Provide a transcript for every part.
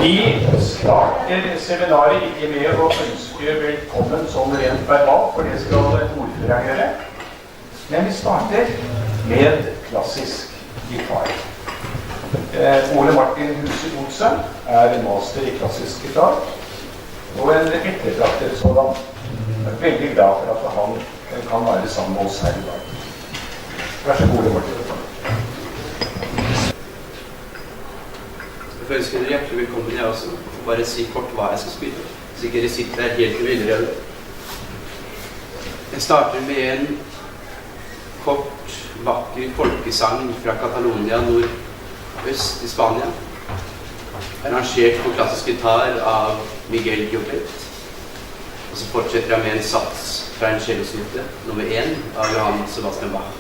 Vi starter seminaret ikke med å ønske velkommen sånn rent verbalt, for det skal ordføreren gjøre. Men vi starter med klassisk gitar. Ole Martin Huse-Olsen er master i klassisk gitar, og en ettertraktet sådan. Jeg er veldig glad for at han kan være sammen med oss her i dag. Vær så god, Ole Martin. Jeg ønsker dere hjertelig velkommen, jeg også. Bare si kort hva jeg skal spille, så ikke dere sitter der helt uvillige. Jeg starter med en kort, vakker folkesang fra Catalonia nordøst i Spania, arrangert på klassisk gitar av Miguel Llobet. Og så fortsetter jeg med en sats fra en cellosnute, nummer 1 av Johann Sebastian Bach.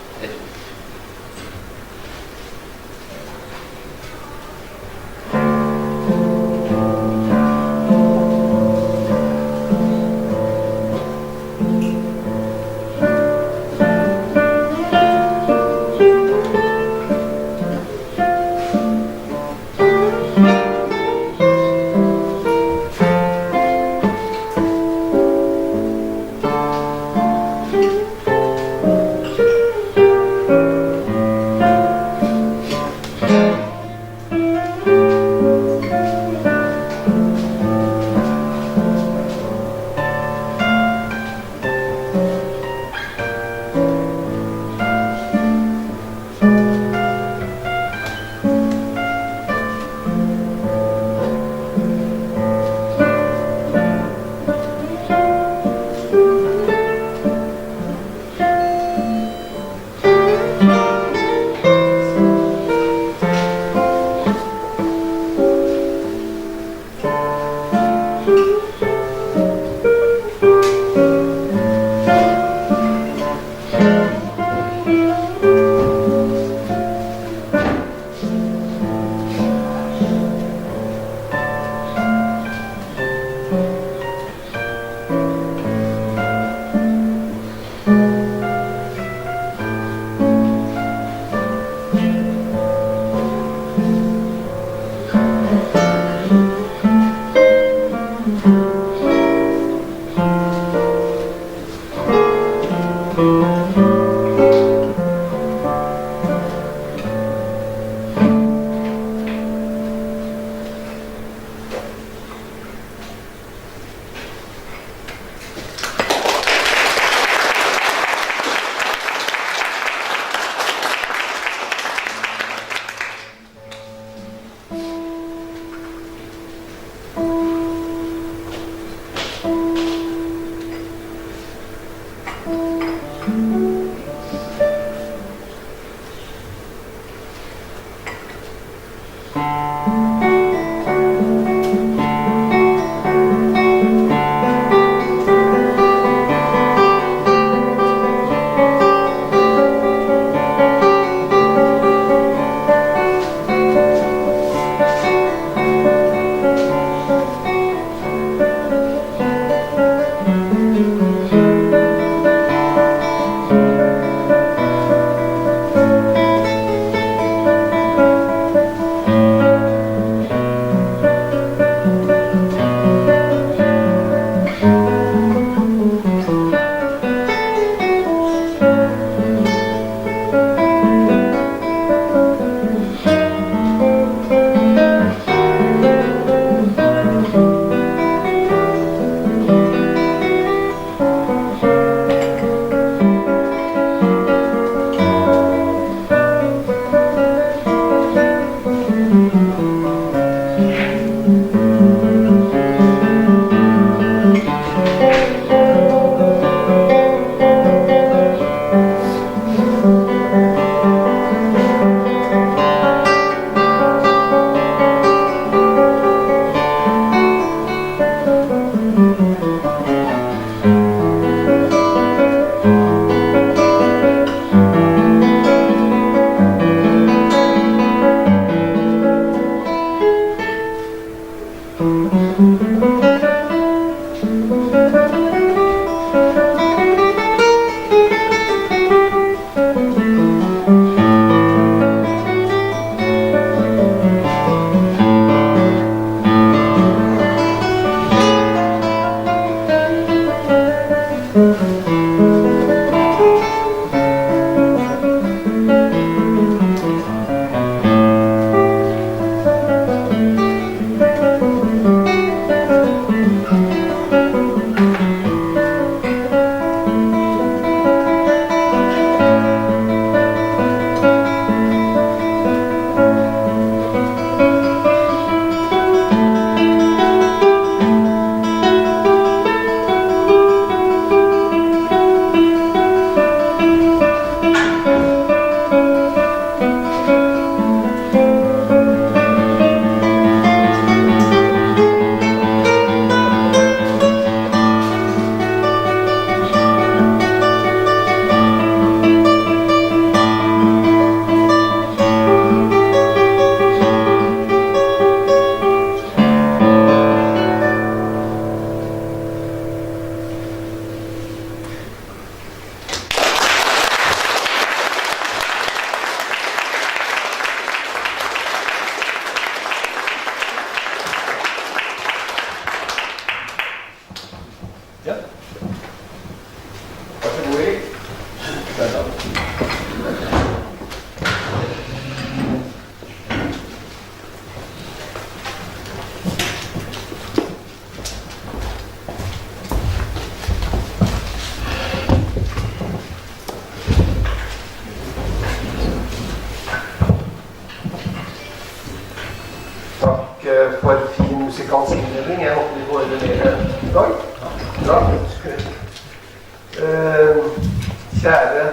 Kjære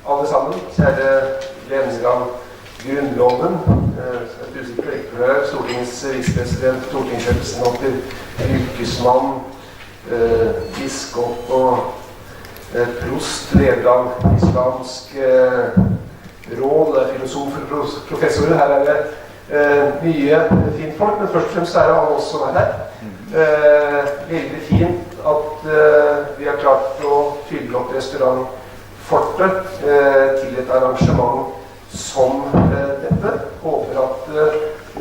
alle sammen, kjære venner av Grunnloven, et usikker rektor, Stortingets visepresident, stortingsrepresentanter, fylkesmann, biskop og prost, leder av islamsk råd, filosofer, professorer. Her er det mye fint folk, men først og fremst er det alle oss som er her. Veldig fint at vi har klart å fylle opp restaurantfortet til et arrangement som dette. Håper at de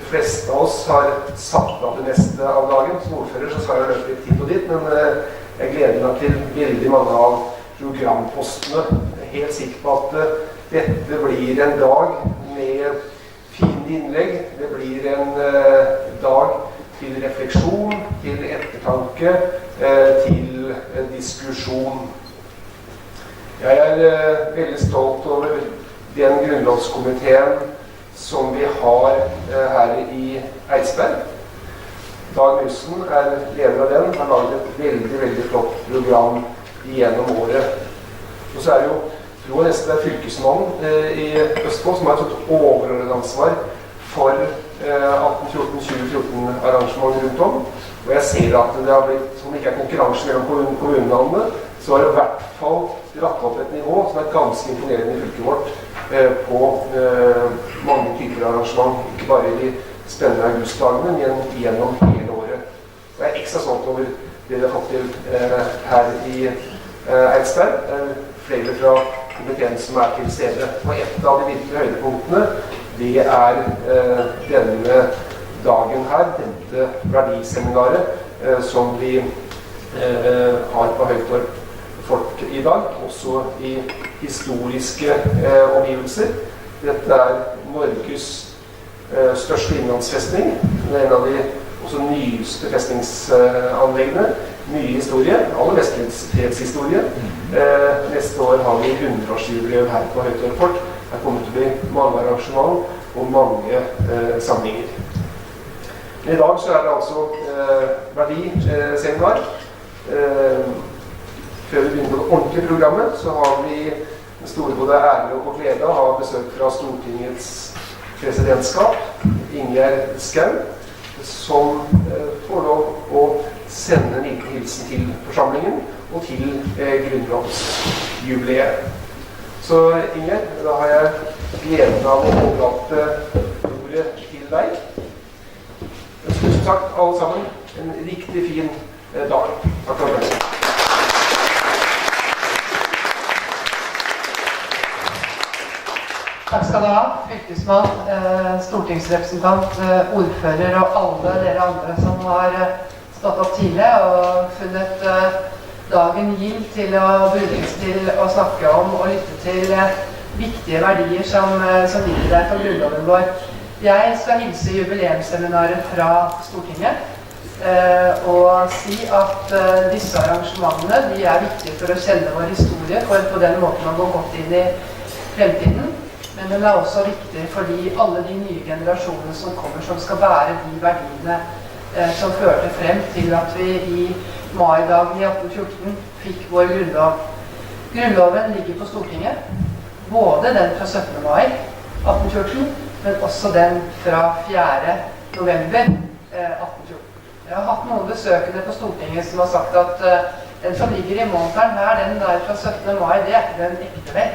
fleste av oss har satt av det meste av dagen. Som ordfører så skal jeg løpe litt hit og dit, men jeg gleder meg til veldig mange av programpostene. Jeg er helt sikker på at dette blir en dag med fine innlegg. Det blir en dag til refleksjon, til ettertanke, til diskusjon. Jeg er veldig stolt over den grunnlovskomiteen som vi har her i Eidsberg. Dag Knudsen er leder av den, har laget et veldig flott program gjennom året. Og så er det jo, tror jeg nesten det er fylkesmannen i Østfold som har et overordnet ansvar for 1814-2014 arrangement rundt om. Og jeg ser at det har blitt, som ikke er konkurranse mellom kommunenavnene, så har det i hvert fall dratt opp et nivå som er ganske imponerende i fylket vårt på mange typer arrangement, ikke bare i de spennende augustdagene, men gjennom hele året. Og jeg er ekstra stolt over det vi har fått til her i Eidsberg. Det er flere fra komiteen som er til stede. Og et av de virkelige høydepunktene, det er denne dagen her, dette verdiseminaret som vi har på Høytorp fort i dag, også i historiske omgivelser. Dette er Norges største innlandsfestning, en av de også nyeste festningsanleggene. Mye historie, aller mest fredshistorie. Neste år har vi 100-årsjubileum her på Høytorp fort. Her kommer til å bli mange arrangement og mange samlinger. Men i dag så er det altså verdiseminar. Før vi begynner på det ordentlige programmet, så har vi den store både ære og glede å ha besøk fra Stortingets presidentskap, Ingjerd Schou, som får lov å sende en liten hilsen til forsamlingen og til grunnlovsjubileet. Så Ingjerd, da har jeg gleden av å overlate ordet til deg. Tusen takk alle sammen. En riktig fin dag. Takk for det. Takk skal du ha, fylkesmann, stortingsrepresentant, ordfører og alle dere andre som har stått opp tidlig og funnet dagen gild til å brukes til å snakke om og lytte til viktige verdier som ligger der for grunnloven vår. Jeg skal hilse jubileumsseminaret fra Stortinget og si at disse arrangementene de er viktige for å kjenne vår historie, for på den måten man går godt inn i fremtiden. Men den er også viktig fordi alle de nye generasjonene som kommer, som skal bære de verdiene som førte frem til at vi i maidagen i 1814 fikk vår grunnlov. Grunnloven ligger på Stortinget, både den fra 17. mai 1814, men også den fra 4. november 1814. Jeg har hatt noen besøkende på Stortinget som har sagt at den som ligger i monteren her, den der fra 17. mai, det er ikke den ekte vel.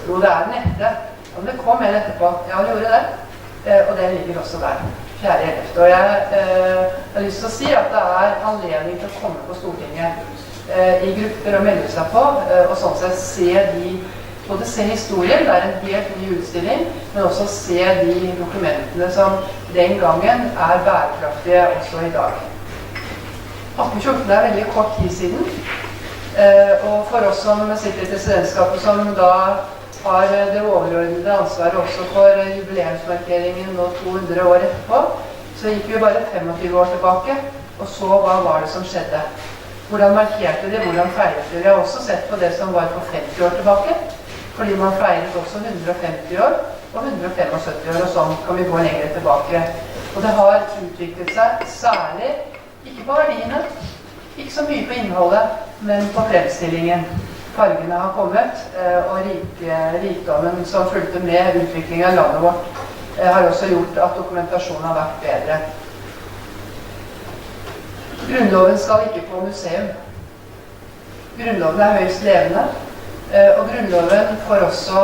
Jo, det er den ekte. Men det kom en etterpå. Ja, han gjorde det. Og den ligger også der. 4.11. Og jeg har lyst til å si at det er anledning til å komme på Stortinget i grupper og melde seg på, og sånn sett både se historien, det er en helt ny utstilling, men også se de dokumentene som den gangen er bærekraftige også i dag. 1814 er veldig kort tid siden, og for oss som sitter i presidentskapet, som da har det overordnede ansvaret også for jubileumsmarkeringen nå 200 år etterpå, så gikk vi bare 25 år tilbake, og så hva var det som skjedde? Hvordan markerte det, hvordan feiret det? Vi har også sett på det som var for 50 år tilbake, fordi man feiret også 150 år og 175 år, og sånn kan vi gå lenger tilbake. Og det har utviklet seg særlig, ikke på verdiene, ikke så mye på innholdet, men på fremstillingen. fargene har kommet, og rikdommen som fulgte med utviklingen av landet vårt, har også gjort at dokumentasjonen har vært bedre. Grunnloven skal ikke på museum. Grunnloven er høyst levende, og Grunnloven får også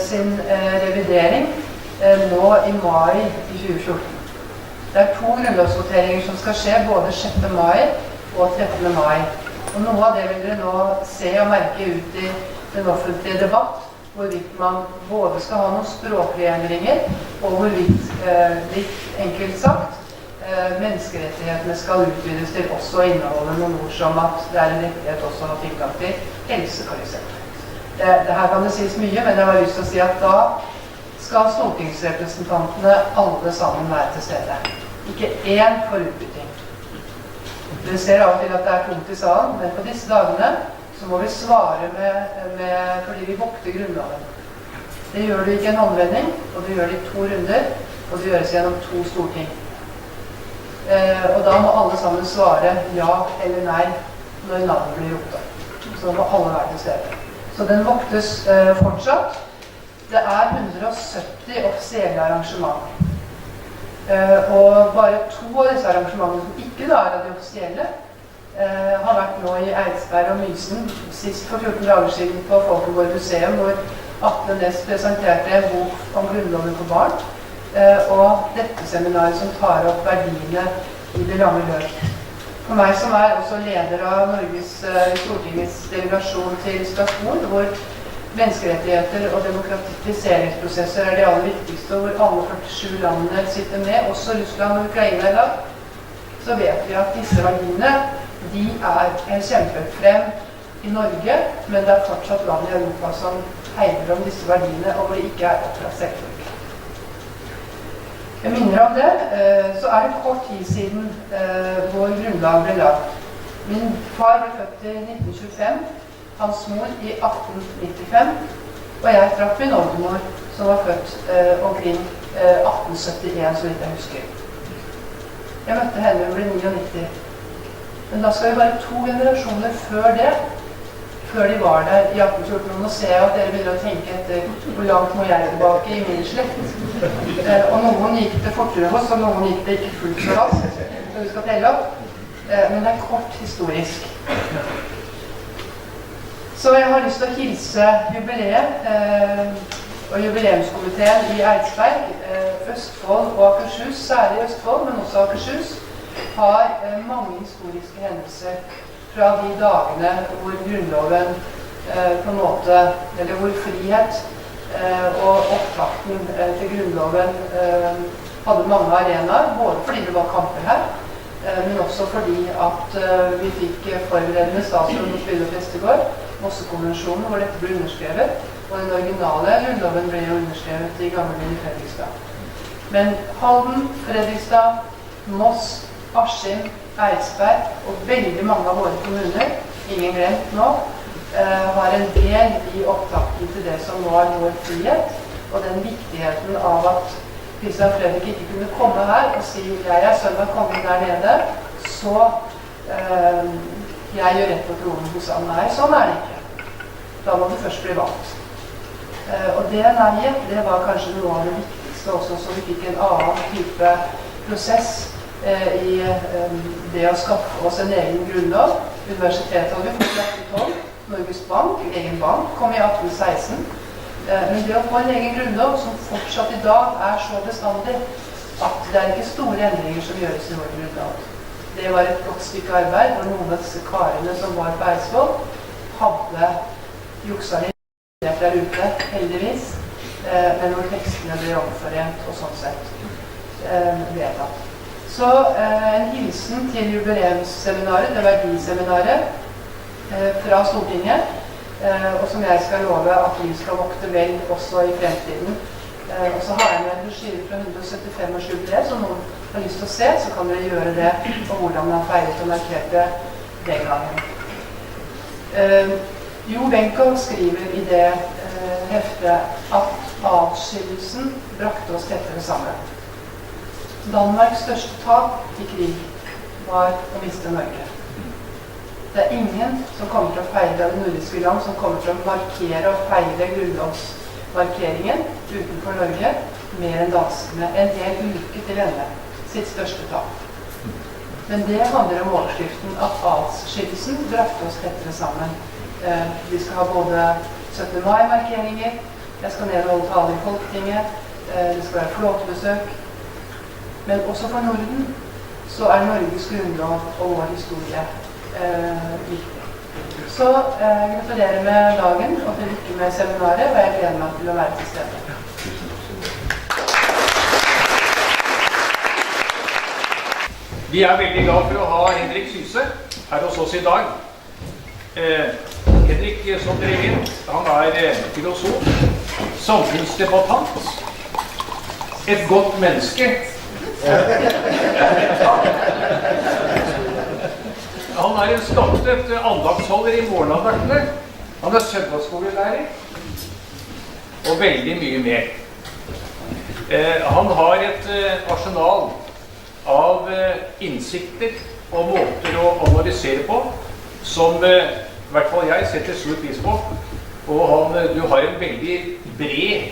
sin revidering nå i mai 2014. Det er 2 grunnlovsvoteringer som skal skje, både 6. mai og 13. mai. Og noe av det vil dere nå se og merke ut i den offentlige debatt, hvorvidt man både skal ha noen språklige endringer, og hvorvidt, litt enkelt sagt, menneskerettighetene skal utvides til også å inneholde noen ord som at det er en rettighet også å ha tilgang til helse, for eksempel. Det her kan det sies mye, men jeg har lyst til å si at da skal stortingsrepresentantene alle sammen være til stede. Ikke én for utbytting. Dere ser av og til at det er tomt i salen, men på disse dagene så må vi svare fordi vi vokter Grunnloven. Det gjør du ikke i en håndvending, og du gjør det i 2 runder, og det gjøres gjennom 2 storting. Og da må alle sammen svare ja eller nei når navnet blir ropt opp. Så da må alle være til stede. Så den voktes fortsatt. Det er 170 offisielle arrangementer. Og bare 2 av disse arrangementene som ikke da er av de offisielle, har vært nå i Eidsberg og Mysen, sist for 14 dager siden på Folkeborg museum, hvor Atle Næss presenterte en bok om Grunnloven for barn, og dette seminaret som tar opp verdiene i det lange løp. For meg som er også leder av Stortingets delegasjon til Strasbourg, hvor menneskerettigheter og demokratiseringsprosesser er det aller viktigste, og hvor alle 47 landene sitter med, også Russland og Ukraina i dag, så vet vi at disse verdiene, de er kjempet frem i Norge, men det er fortsatt land i Europa som hegner om disse verdiene, og hvor det ikke er oppdratt selvfølgelig. Jeg minner om det, så er det kort tid siden vår grunnlag ble lagt. Min far ble født i 1925, hans mor i 1895, og jeg traff min oldemor som var født omkring 1871, så vidt jeg husker. Jeg møtte henne når hun ble 99. Men da skal vi bare 2 generasjoner før det, før de var der i 1814. Nå ser jeg at dere begynner å tenke etter hvor langt må jeg tilbake i min slekt. Og noen gikk det fortere hos, og noen gikk det ikke fullt så raskt, som vi skal telle opp. Men det er kort historisk. Så jeg har lyst til å hilse jubileet og jubileumskomiteen i Eidsberg, Østfold og Akershus, særlig Østfold, men også Akershus, har mange historiske hendelser fra de dagene hvor Grunnloven på en måte, eller hvor frihet og opptakten til Grunnloven hadde mange arenaer, både fordi det var kamper her, men også fordi at vi fikk forberedende statsråd hos Vidar Festegård, Mossekonvensjonen, hvor dette ble underskrevet, og den originale Grunnloven ble underskrevet i Gamlebyen i Fredrikstad. Men Halden, Fredrikstad, Moss, Askim, Eidsberg og veldig mange av våre kommuner, ingen glemt nå, har en del i opptakten til det som var vår frihet, og den viktigheten av at Kristian Fredrik ikke kunne komme her og si jeg er sønn av kongen der nede, så jeg gjør rett på tronen hos han. Nei, sånn er det ikke. Da må du først bli valgt. Og det neiet, det var kanskje noe av det viktigste også, så vi fikk en annen type prosess i det å skaffe oss en egen grunnlov. Universitetet hadde vi fått i 1812, Norges Bank, egen bank, kom i 1816. Men det å få en egen grunnlov som fortsatt i dag er så bestandig at det er ikke store endringer som gjøres i vår grunnlov. Det var et godt stykke arbeid, og noen av disse karene som var på Eidsvoll hadde juksa litt der ute, heldigvis, men hvor tekstene ble omforent og sånn sett vedtatt. Så en hilsen til jubileumsseminaret, det verdiseminaret fra Stortinget, og som jeg skal love at vi skal vokte vel også i fremtiden. Og så har jeg med en brosjyre fra 175-årsjubileet, som noen har lyst til å se, så kan dere gjøre det på hvordan man feiret og markerte den gangen. Jo Benko skriver i det heftet at avskillelsen brakte oss tettere sammen. Danmarks største tap i krig var å miste Norge. Det er ingen som kommer til å feire det nordiske land, som kommer til å markere og feire grunnlovsmarkeringen utenfor Norge mer enn danskene. En hel uke til ende. Sitt største tap. Men det handler om overskriften at adskillelsen brakte oss tettere sammen. Vi skal ha både 17. mai-markeringer, jeg skal ned og holde tale i Folketinget, det skal være flåtebesøk. Men også for Norden så er Norges grunnlov og vår historie viktig. Så gratulerer med dagen og til lykke med seminaret, og jeg gleder meg til å være til stede. Vi er veldig glad for å ha Henrik Syse her hos oss i dag. Henrik, som dere vet, han er filosof, samfunnsdebattant, et godt menneske. Han er en stoltet andaktsholder i morgenandaktene. Han er søndagsskolelærer og veldig mye mer. Han har et arsenal av innsikter og måter å analysere på, som i hvert fall jeg setter stor pris på. Og du har en veldig bred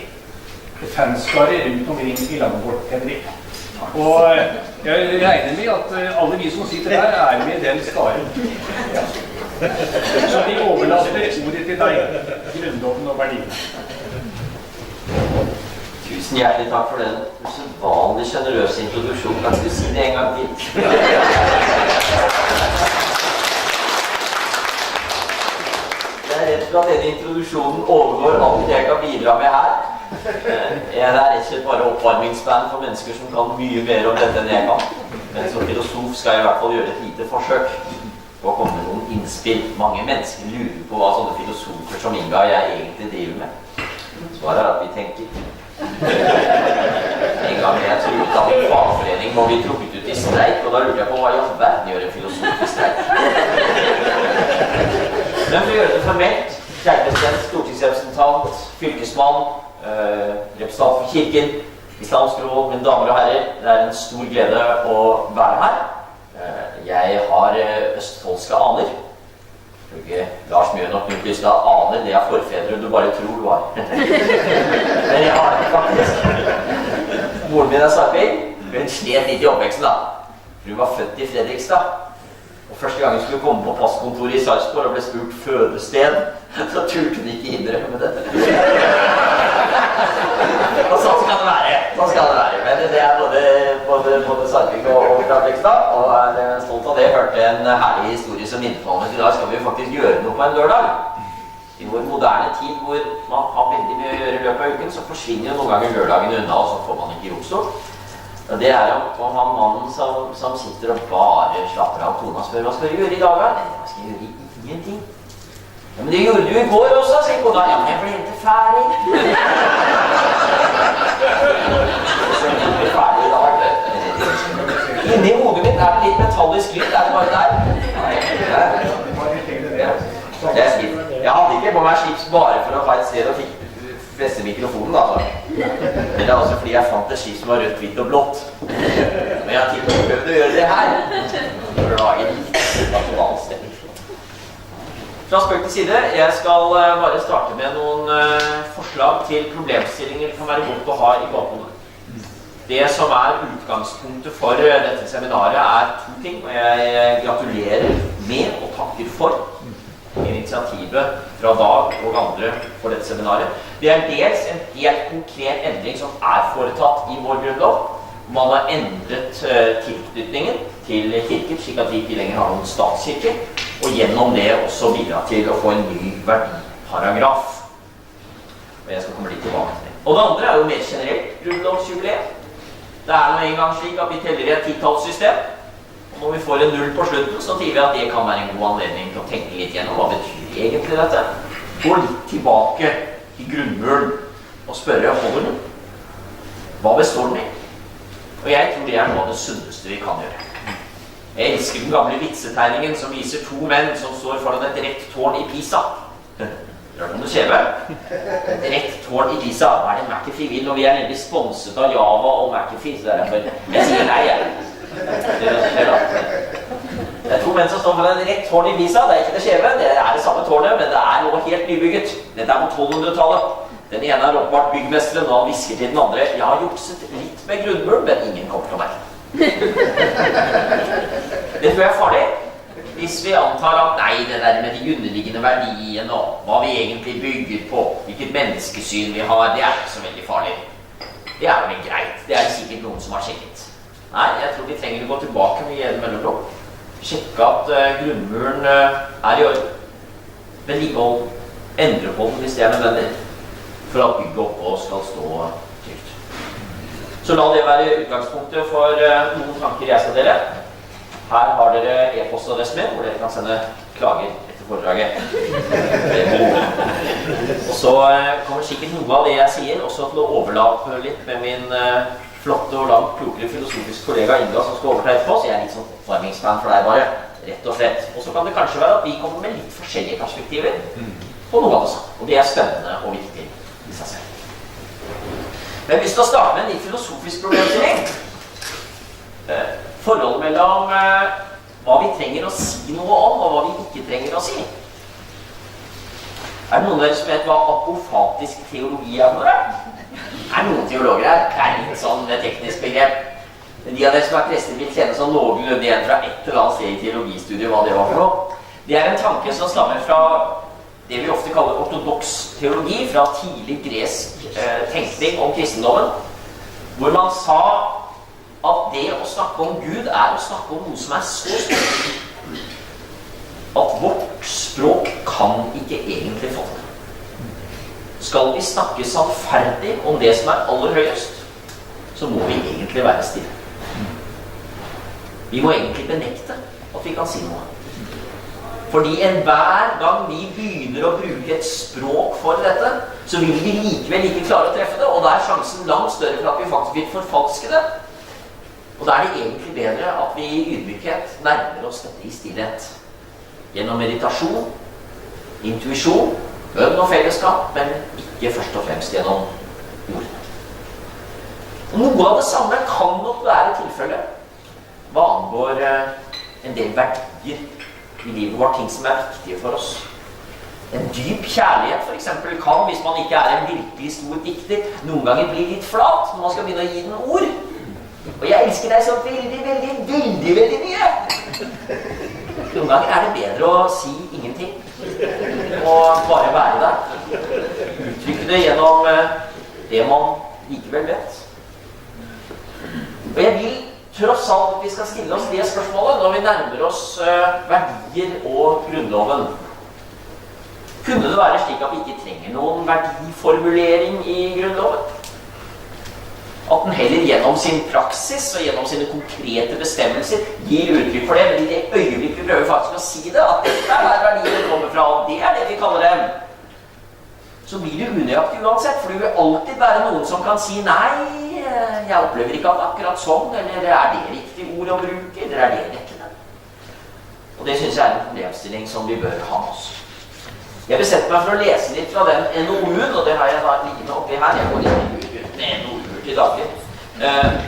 fanskare rundt omkring i landet vårt, Henrik. Og jeg regner med at alle vi som sitter her er med i den skaren. Ja. Så vi overlater ordet til deg, grunnloven og verdien. Tusen hjertelig takk for den usedvanlig generøse introduksjonen. Kan du si det en gang til? Jeg er redd for at denne introduksjonen overgår alt det jeg kan bidra med her. Det er rett og slett bare oppvarmingsband for mennesker som kan mye mer om dette enn jeg kan. Men som filosof skal jeg i hvert fall gjøre et lite forsøk på å komme med noen innspill. Mange mennesker lurer på hva sånne filosofer som Inga og jeg egentlig driver med. Svaret er at vi tenker. En gang jeg trodde at en fagforening må bli trukket ut i streik, og da lurte jeg på hva i all verden gjør en filosof i streik. Men for å gjøre det formelt, kjærpresident, stortingsrepresentant, fylkesmann, representant for kirken, islamsk råd, mine damer og herrer, det er en stor glede å være her. Jeg har østfoldske aner. Lars Mjønok Nyquist aner det er forfedre du bare tror du har. Men jeg har det faktisk. Moren min er sarping. Hun slet litt i oppveksten da. Hun var født i Fredrikstad. Og første gang hun skulle komme på passkontoret i Sarpsborg og ble spurt fødested, så turte hun ikke innrømme dette. Og sånn skal det være. Sånn skal det være. Men det er både sarping og Fredrikstad, og jeg er stolt av det. Jeg hørte en herlig historie som minner på meg. I dag skal vi faktisk gjøre noe på en lørdag. I vår moderne tid hvor man har veldig mye å gjøre i løpet av uken, så forsvinner jo noen ganger lørdagen unna, og så får man ikke gjort så. Og det er om han mannen som sitter og bare slapper av tona og spør, hva skal du gjøre i dag? Nei, hva skal jeg gjøre? Ingenting. Ja, men det gjorde du i går også, sier kona. Ja, men jeg ble ikke ferdig. Så jeg ble ferdig i dag. Inni hodet mitt er det litt metallisk lyd, er det bare der? Jeg hadde ikke på meg slips bare for å ha et sted å feste mikrofonen, altså. Men det er også fordi jeg fant et slips som var rødt, hvitt og blått. Men jeg har til og med prøvd å gjøre det her. For å lage litt nasjonal stemning. Fra spøk til side, jeg skal bare starte med noen forslag til problemstillinger som kan være godt å ha i bakhodet. Det som er utgangspunktet for dette seminaret er to ting, og jeg gratulerer med og takker for initiativet fra Dag og andre for dette seminaret. Det er dels en helt konkret endring som er foretatt i vår grunnlov. Man har endret tilknytningen til kirken, slik at vi ikke lenger har noen statskirke, og gjennom det også bidra til å få en ny verdiparagraf. Og jeg skal komme litt tilbake til det. Og det andre er jo mer generelt grunnlovsjubileet. Det er nå en gang slik at vi teller i et titallssystem. Og når vi får en null på slutten, så sier vi at det kan være en god anledning til å tenke litt gjennom hva betyr egentlig dette. Gå litt tilbake til grunnmuren og spørre, holder den? Hva består den i? Og jeg tror det er noe av det sunneste vi kan gjøre. Jeg elsker den gamle vitsetegningen som viser to menn som står foran et rett tårn i Pisa. Rørt om det skjeve. Et rett tårn i Pisa. Hva er det McAfee vil? Og vi er nemlig sponset av Java og McAfee, så derfor jeg sier nei, jeg. Det er to to menn som står for en rett tårn i Pisa. Det er ikke det skjeve, det er det samme tårnet, men det er noe helt nybygget. Dette er på 1200-tallet. Den ene er åpenbart byggmesteren, og han hvisker til den andre. Jeg har jukset litt med grunnmuren, men ingen kommer til meg. Det tror jeg er farlig. Hvis vi antar at nei, det der med de underliggende verdiene og hva vi egentlig bygger på, hvilket menneskesyn vi har, det er ikke så veldig farlig. Det er vel greit. Det er sikkert noen som har sjekket. Nei, jeg tror vi trenger å gå tilbake med en mellomrom. Sjekke at grunnmuren er i orden. Vedlikehold. Endre på den hvis det er nødvendig. For at bygget oppå skal stå trygt. Så la det være utgangspunktet for noen tanker jeg skal dele. Her har dere e-postadressen min, hvor dere kan sende klager etter foredraget. Og så kommer sikkert noe av det jeg sier også til å overlappe litt med min flotte og langt klokere filosofisk kollega Inga som skal overta etterpå, så jeg er litt sånn oppvarmingsman for deg bare, rett og slett. Og så kan det kanskje være at vi kommer med litt forskjellige perspektiver på noe av det samme. Og det er spennende og viktig i seg selv. Men jeg har lyst til å starte med en litt filosofisk problemstilling. Forholdet mellom hva vi trenger å si noe om, og hva vi ikke trenger å si. Er det noen av dere som vet hva apofatisk teologi er for dere? Det er noen teologer her. Det er litt sånn teknisk begrep. Men de av dere som er prester vil kjenne sånn noenlunde igjen fra et eller annet sted i teologistudiet hva det var for noe. Det er en tanke som stammer fra det vi ofte kaller ortodoks teologi, fra tidlig gresk tenkning om kristendommen, hvor man sa at det å snakke om Gud er å snakke om noe som er så stort at vårt språk kan ikke egentlig fatte. Skal vi snakke sannferdig om det som er aller høyest, så må vi egentlig være stille. Vi må egentlig benekte at vi kan si noe. Fordi hver gang vi begynner å bruke et språk for dette, så vil vi likevel ikke klare å treffe det, og da er sjansen langt større for at vi faktisk vil forfalske det. Og da er det egentlig bedre at vi i ydmykhet nærmer oss dette i stillhet. Gjennom meditasjon, intuisjon, bønn og fellesskap, men ikke først og fremst gjennom ord. Og noe av det samme kan nok være tilfellet hva angår en del verdier i livet vårt, ting som er viktige for oss. En dyp kjærlighet for eksempel kan, hvis man ikke er en virkelig stor dikter, noen ganger bli litt flat når man skal begynne å gi den ord. Og jeg elsker deg så veldig, veldig, veldig, veldig mye. Noen ganger er det bedre å si ingenting og bare være der. Uttrykke det gjennom det man likevel vet. Og jeg vil tross alt at vi skal stille oss det spørsmålet når vi nærmer oss verdier og Grunnloven. Kunne det være slik at vi ikke trenger noen verdiformulering i Grunnloven? At den heller gjennom sin praksis og gjennom sine konkrete bestemmelser gir uttrykk for det, men i det øyeblikk vi prøver faktisk å si det, at dette er der verdiene kommer fra, og det er det vi kaller dem, så blir det unøyaktig uansett, for det vil alltid være noen som kan si nei, jeg opplever ikke at akkurat sånn, eller er det riktig ord å bruke, eller er det rekkende? Og det synes jeg er en problemstilling som vi bør ha med oss. Jeg bestemte meg for å lese litt fra den NOU-en, og det har jeg da liggende oppi her. Jeg går litt ut med NOU til daglig,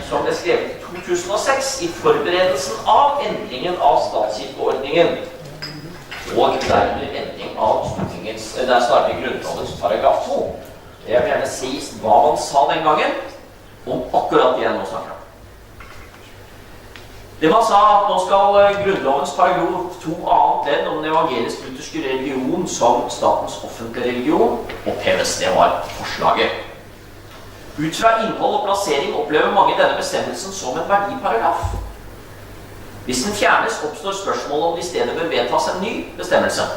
som ble skrevet i 2006 i forberedelsen av endringen av statskirkeordningen og dermed endring av Grunnlovens paragraf 2. Jeg vil gjerne si hva man sa den gangen om akkurat det jeg nå snakker om. Det man sa at nå skal Grunnlovens paragraf 2 annet ledd om den evangelisk-lutherske religion som statens offentlige religion oppheves. Det var forslaget. Ut fra innhold og plassering opplever mange denne bestemmelsen som en verdiparagraf. Hvis den fjernes, oppstår spørsmålet om det i stedet bør vedtas en ny bestemmelse.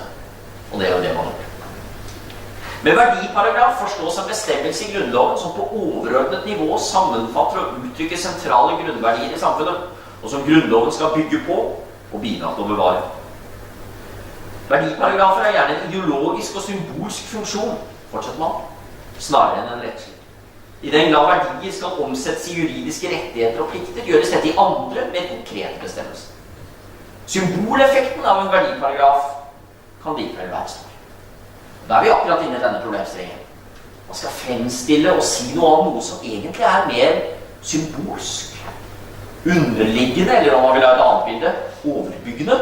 Og det er jo det man gjør. Med verdiparagraf forstås en bestemmelse i Grunnloven som på overordnet nivå sammenfatter og uttrykker sentrale grunnverdier i samfunnet, og som Grunnloven skal bygge på og bidra til å bevare. Verdiparagrafer har gjerne en ideologisk og symbolsk funksjon, fortsetter man, snarere enn en rettslig. I den grad verdier skal omsettes i juridiske rettigheter og plikter, gjøres dette i andre, mer konkrete bestemmelser. Symboleffekten av en verdiparagraf kan likevel være stor. Da er vi akkurat inne i denne problemstillingen. Man skal fremstille og si noe om noe som egentlig er mer symbolsk, underliggende, eller om man vil ha et annet bilde, overbyggende,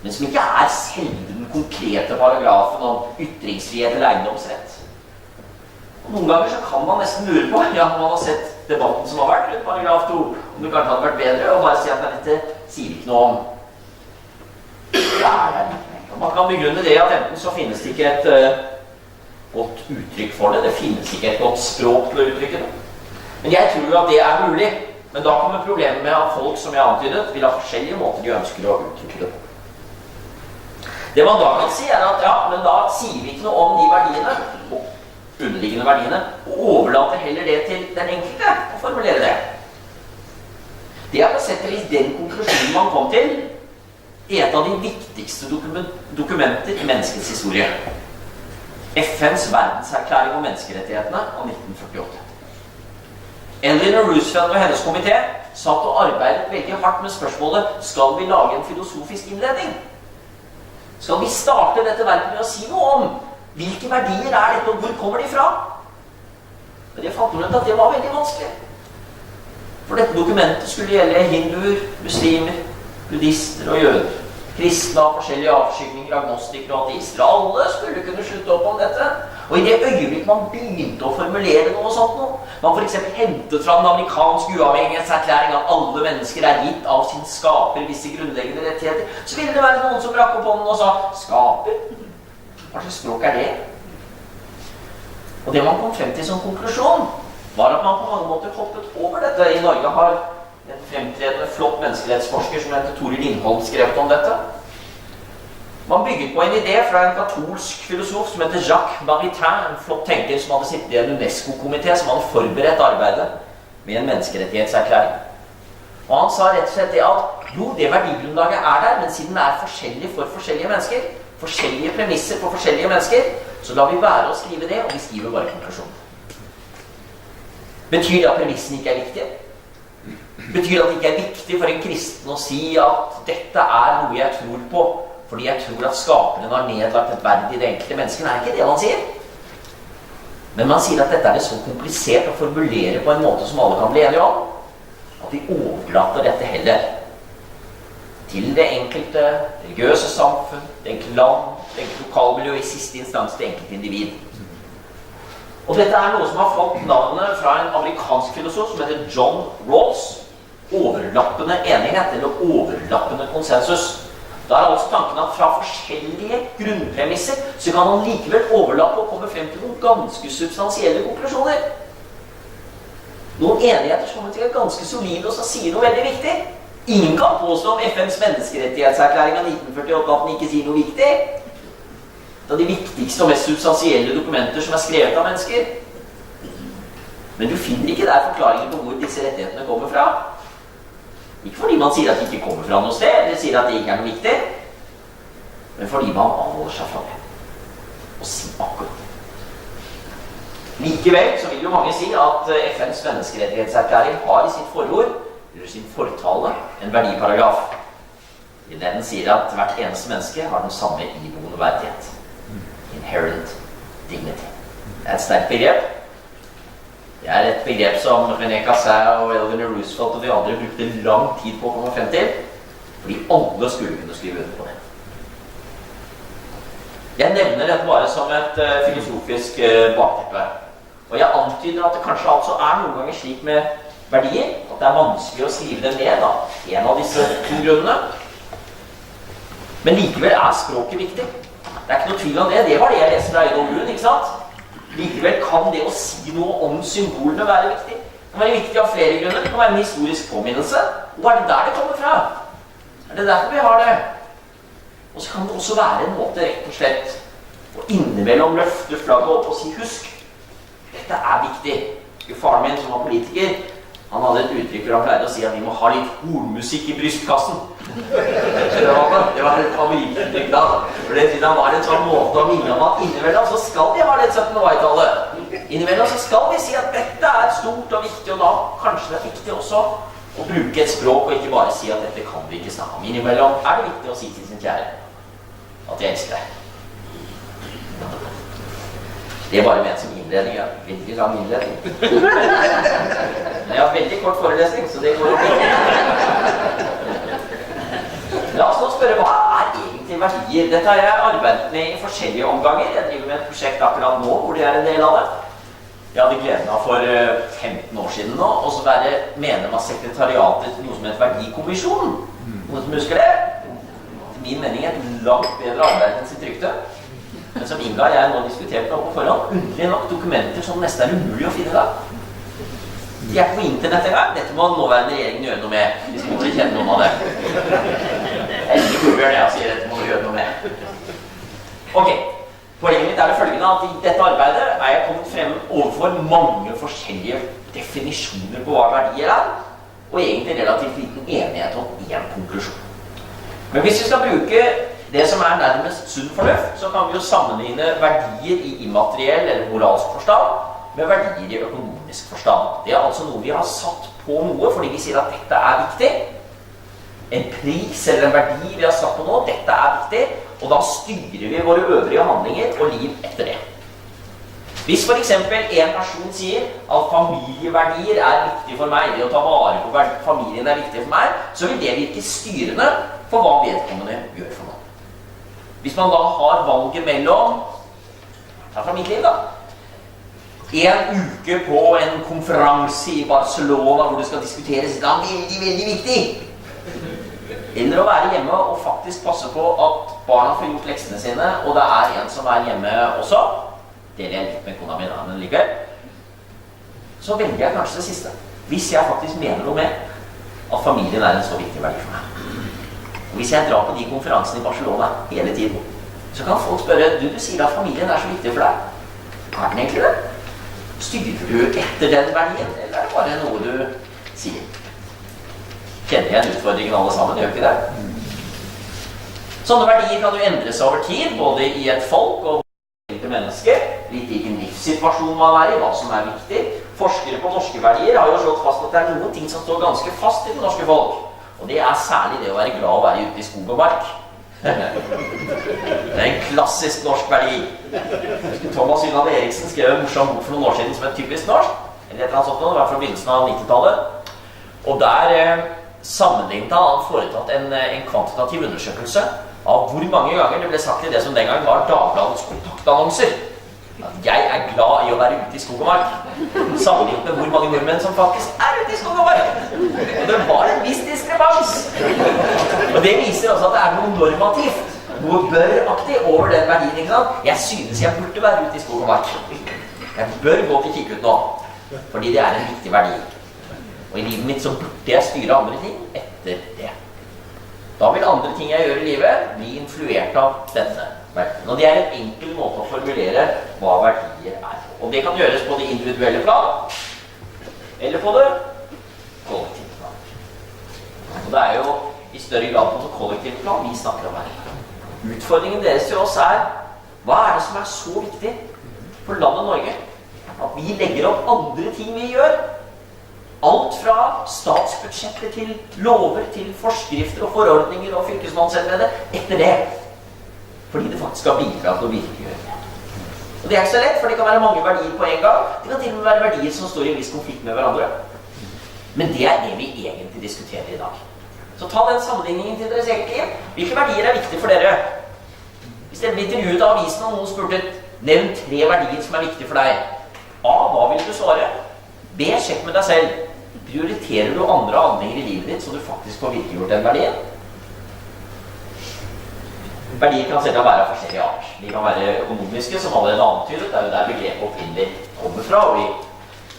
men som ikke selve den konkrete paragrafen om ytringsfrihet eller eiendomsrett. Og noen ganger så kan man nesten lure på, ja, man har sett debatten som har vært rundt paragraf 2, om det kanskje hadde vært bedre å bare si at dette sier ikke noe om. Og man kan begrunne det at enten så finnes det ikke et godt uttrykk for det, det finnes ikke et godt språk til å uttrykke det. Men jeg tror jo at det er mulig, men da kommer problemet med at folk, som jeg antydet, vil ha forskjellige måter de ønsker å uttrykke det på. Det man da kan si er at ja, men da sier vi ikke noe om de verdiene, og underliggende verdiene, og overlater heller det til den enkelte å formulere det. Det er på sett og vis den konklusjonen man kom til i et av de viktigste dokumenter i menneskets historie. FNs verdenserklæring om menneskerettighetene av 1948. Eleanor Roosevelt og hennes komité satt og arbeidet veldig hardt med spørsmålet skal vi lage en filosofisk innledning? Skal vi starte dette verket med å si noe om hvilke verdier er dette, og hvor kommer de fra? Men jeg fant ut at det var veldig vanskelig. For dette dokumentet skulle gjelde hinduer, muslimer, buddhister og jøder. Kristne av forskjellige avskygninger, agnostikere og ateister. Alle skulle kunne slutte opp om dette. Og i det øyeblikk man begynte å formulere noe sånt noe, man for eksempel hentet fra den amerikanske uavhengighetserklæring at alle mennesker er gitt av sin skaper visse grunnleggende rettigheter, så ville det være noen som rakk opp hånden og sa skaper? Hva slags språk er det? Og det man kom frem til som konklusjon var at man på mange måter hoppet over dette. I Norge har en fremtredende flott menneskerettsforsker som heter Tore Lindholm skrevet om dette. Man bygget på en idé fra en katolsk filosof som heter Jacques Maritain, en flott tenker som hadde sittet i en UNESCO-komité som hadde forberedt arbeidet med en menneskerettighetserklæring. Og han sa rett og slett det at jo, det verdigrunnlaget er der, men siden det er forskjellig for forskjellige mennesker, forskjellige premisser for forskjellige mennesker, så lar vi være å skrive det, og vi skriver bare konklusjonen. Betyr det at premissen ikke er viktig? Betyr at det ikke er viktig for en kristen å si at dette er noe jeg tror på, fordi jeg tror at skaperen har nedlagt et verd i det enkelte mennesket? Er ikke det man sier? Men man sier at dette er det så komplisert å formulere på en måte som alle kan bli enige om, at vi overlater dette heller til det enkelte religiøse samfunn, det enkelte land, det enkelte lokalmiljø, i siste instans det enkelte individ. Og dette er noe som har fått navnet fra en amerikansk filosof som heter John Rawls. Overlappende enighet, eller overlappende konsensus. Da er altså tanken at fra forskjellige grunnpremisser så kan man likevel overlappe og komme frem til noen ganske substansielle konklusjoner. Noen enigheter som er ganske solide og som sier noe veldig viktig. Ingen kan påstå om FNs menneskerettighetserklæring av 1948 at den ikke sier noe viktig. Det er de viktigste og mest substansielle dokumenter som er skrevet av mennesker. Men du finner ikke der forklaringen på hvor disse rettighetene kommer fra. Ikke fordi man sier at de ikke kommer fra noe sted, eller sier at det ikke er noe viktig, men fordi man avholder seg fra det. Og sier akkurat det. Likevel så vil jo mange si at FNs menneskerettighetserklæring har i sitt forord, eller sin fortale, en verdiparagraf. I den sier at hvert eneste menneske har den samme iboende verdighet. Inherent dignity. Det er et sterkt begrep. Det er et begrep som René Cassin og Eleanor Roosevelt og de andre brukte lang tid på å komme frem til, fordi alle skulle kunne skrive under på det. Jeg nevner dette bare som et filosofisk bakteppe. Og jeg antyder at det kanskje altså er noen ganger slik med verdier, at det er vanskelig å skrive dem ned, da. En av disse to grunnene. Men likevel er språket viktig. Det er ikke noe tvil om det. Det var det jeg leste fra Øyvind Lund, ikke sant? Likevel kan det å si noe om symbolene være viktig. Det kan være viktig av flere grunner. Det kan være en historisk påminnelse. Og er det der det kommer fra? Er det derfor vi har det? Og så kan det også være en måte rett og slett å innimellom løfte flagget opp og si husk, dette er viktig. Faren min som var politiker, han hadde et uttrykk hvor han pleide å si at vi må ha litt hornmusikk i brystkassen. Det var et favorittuttrykk da. For det han var en sånn måte å minne om at innimellom så skal vi ha det 17. mai-tallet. Innimellom så skal vi si at dette er stort og viktig, og da kanskje det er viktig også å bruke et språk og ikke bare si at dette kan vi ikke snakke om. Innimellom er det viktig å si til sin kjære at jeg elsker deg. Det er bare ment som innledning, ja. Veldig lang innledning. Men jeg har veldig kort forelesning, så det går ikke. La oss nå spørre, hva er egentlig verdier. Dette har jeg arbeidet med i forskjellige omganger. Jeg driver med et prosjekt akkurat nå hvor det en del av det. Jeg hadde gleden av for 15 år siden nå, og så være medlem av sekretariatet til noe som heter Verdikommisjonen. Noen som husker det? Til min mening et langt bedre arbeid enn sitt rykte. Men som Inga og jeg nå diskuterte på forhånd, underlig nok dokumenter som nesten umulig å finne i dag. De på internett en gang. Dette må nåværende regjering gjøre noe med, hvis man ikke kjenner noen av det. Endelig Google det og sier dette må du gjøre noe med. Ok, poenget mitt det følgende at i dette arbeidet jeg kommet frem overfor mange forskjellige definisjoner på hva verdier og egentlig relativt liten enighet om en konklusjon. Men hvis vi skal bruke det som nærmest sunn fornuft, så kan vi jo sammenligne verdier i immateriell eller moralsk forstand med verdier i økonomisk forstand. Det altså noe vi har satt på noe fordi vi sier at dette viktig. En pris eller en verdi vi har satt på noe, dette viktig, og da styrer vi våre øvrige handlinger og liv etter det. Hvis for eksempel en person sier at familieverdier viktig for meg, det å ta vare på familien viktig for meg, så vil det virke styrende for hva vedkommende gjør for noe. Hvis man da har valget mellom, fra mitt liv da, en uke på en konferanse i Barcelona hvor det skal diskuteres veldig viktig, eller å være hjemme og faktisk passe på at barna får gjort leksene sine, og det en som hjemme også, deler jeg litt med kona mi, men likevel, så velger jeg kanskje det siste. Hvis jeg faktisk mener noe med at familien en så viktig verdi for meg. Og hvis jeg drar på de konferansene i Barcelona hele tiden, så kan folk spørre, du sier at familien så viktig for deg. Den egentlig det? Styrer du etter den verdien, eller det bare noe du sier? Kjenner jeg en utfordringen alle sammen, gjør ikke det? Sånne verdier kan jo endre seg over tid, både i et folk og enkelte mennesker, litt i hvilken livssituasjon man i, hva som viktig. Forskere på norske verdier har jo slått fast at det noen ting som står ganske fast i det norske folk. Og det særlig det å være glad å være ute i skog og mark. Det en klassisk norsk verdi. Thomas Ynald Eriksen skrev en morsom bok for noen år siden som typisk norsk. Eller et eller annet sånt, det var fra begynnelsen av 90-tallet. Og der sammenlignet han foretatt en kvantitativ undersøkelse av hvor mange ganger det ble sagt i det som den gang var Dagbladets kontaktannonser. At jeg glad i å være ute i skog og mark. Sammenlignet med hvor mange nordmenn som faktisk ute i skog og mark. Og det var en viss diskrepans. Og det viser også at det noe normativt, noe bør-aktig over den verdien, ikke sant? Jeg synes jeg burde være ute i skog og mark. Jeg bør gå til kikkut nå, fordi det en viktig verdi. Og i livet mitt så burde jeg styre andre ting etter det. Da vil andre ting jeg gjør i livet bli influert av denne verdien. Og det en enkel måte å formulere hva verdier Og det kan gjøres på det individuelle plan, eller på det kollektive plan. Og det jo i større grad på det kollektive plan vi snakker om her. Utfordringen deres til oss hva det som så viktig for landet Norge? At vi legger opp andre ting vi gjør. Alt fra statsbudsjetter til lover, til forskrifter og forordninger og fylkesmannsembete etter det. Fordi det faktisk skal bidra til å virkeliggjøre det. Og det ikke så lett, for det kan være mange verdier på en gang. Det kan til og med være verdier som står i en viss konflikt med hverandre. Men det det vi egentlig diskuterer i dag. Så ta den sammenligningen til deres eget liv. Hvilke verdier viktige for dere? Hvis dere blir intervjuet av avisen og noen spurte, nevn 3 verdier som viktige for deg. A, hva vil du svare? B, sjekk med deg selv. Prioriterer du andre handlinger i livet ditt så du faktisk får virkeliggjort den verdien? Verdier kan selv være forskjellige art. De kan være økonomiske, som allerede antydet. Det jo der begrepet opprinnelig kommer fra. Og i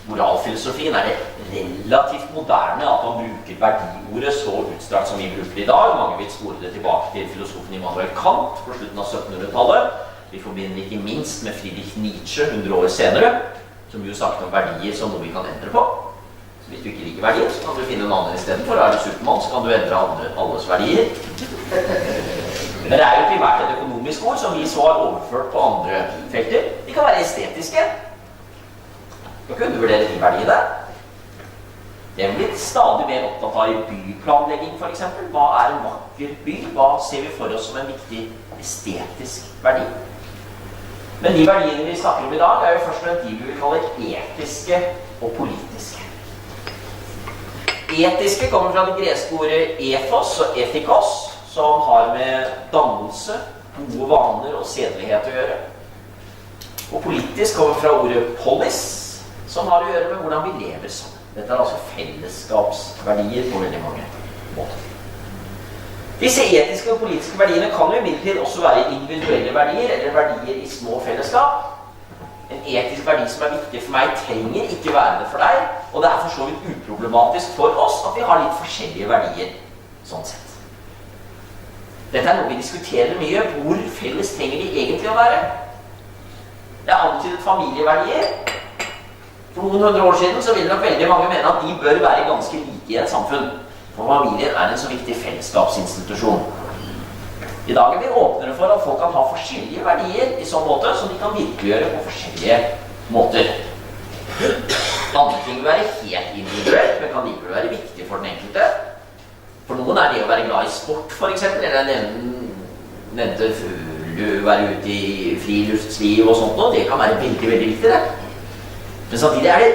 moralfilosofien det relativt moderne at man bruker verdiordet så utstrakt som vi bruker det i dag. Mange vil spore det tilbake til filosofen Immanuel Kant på slutten av 1700-tallet. Vi forbinder ikke minst med Friedrich Nietzsche 100 år senere, som jo snakket om verdier som noe vi kan endre på. Så hvis du ikke liker verdier, så kan du finne en annen i stedet for. Du Supermann, så kan du endre alles verdier. Men det jo primært et økonomisk ord som vi så har overført på andre felter. De kan være estetiske. Da kunne du vurdere de verdiene. Det blitt stadig mer opptatt av i byplanlegging, for eksempel. Hva en vakker by? Hva ser vi for oss som en viktig estetisk verdi? Men de verdiene vi snakker om i dag jo først og fremst de vi vil kalle etiske og politiske. Etiske kommer fra det greske ordet ethos og ethikos, som har med dannelse, gode vaner og sedelighet å gjøre. Og politisk kommer fra ordet polis, som har å gjøre med hvordan vi lever sammen. Dette er altså fellesskapsverdier på veldig mange måter. Disse etiske og politiske verdiene kan jo imidlertid også være individuelle verdier, eller verdier i små fellesskap. En etisk verdi som er viktig for meg, trenger ikke være det for deg, og det er for så vidt uproblematisk for oss at vi har litt forskjellige verdier, sånn sett. Dette er noe vi diskuterer mye. Hvor felles trenger de egentlig å være? Det er antydet familieverdier. For noen hundre år siden så vil nok veldig mange mene at de bør være ganske like i et samfunn. For familien er en så viktig fellesskapsinstitusjon. I dag er vi åpnere for at folk kan ha forskjellige verdier i sånn måte, som de kan virkeliggjøre på forskjellige måter. Andre ting vil være helt individuelt, men kan likevel være viktig for den enkelte. For noen er det å være glad i sport, for eksempel, eller nevnte være ute i friluftsliv og sånt, og det kan være veldig, veldig viktig, det. Men samtidig er det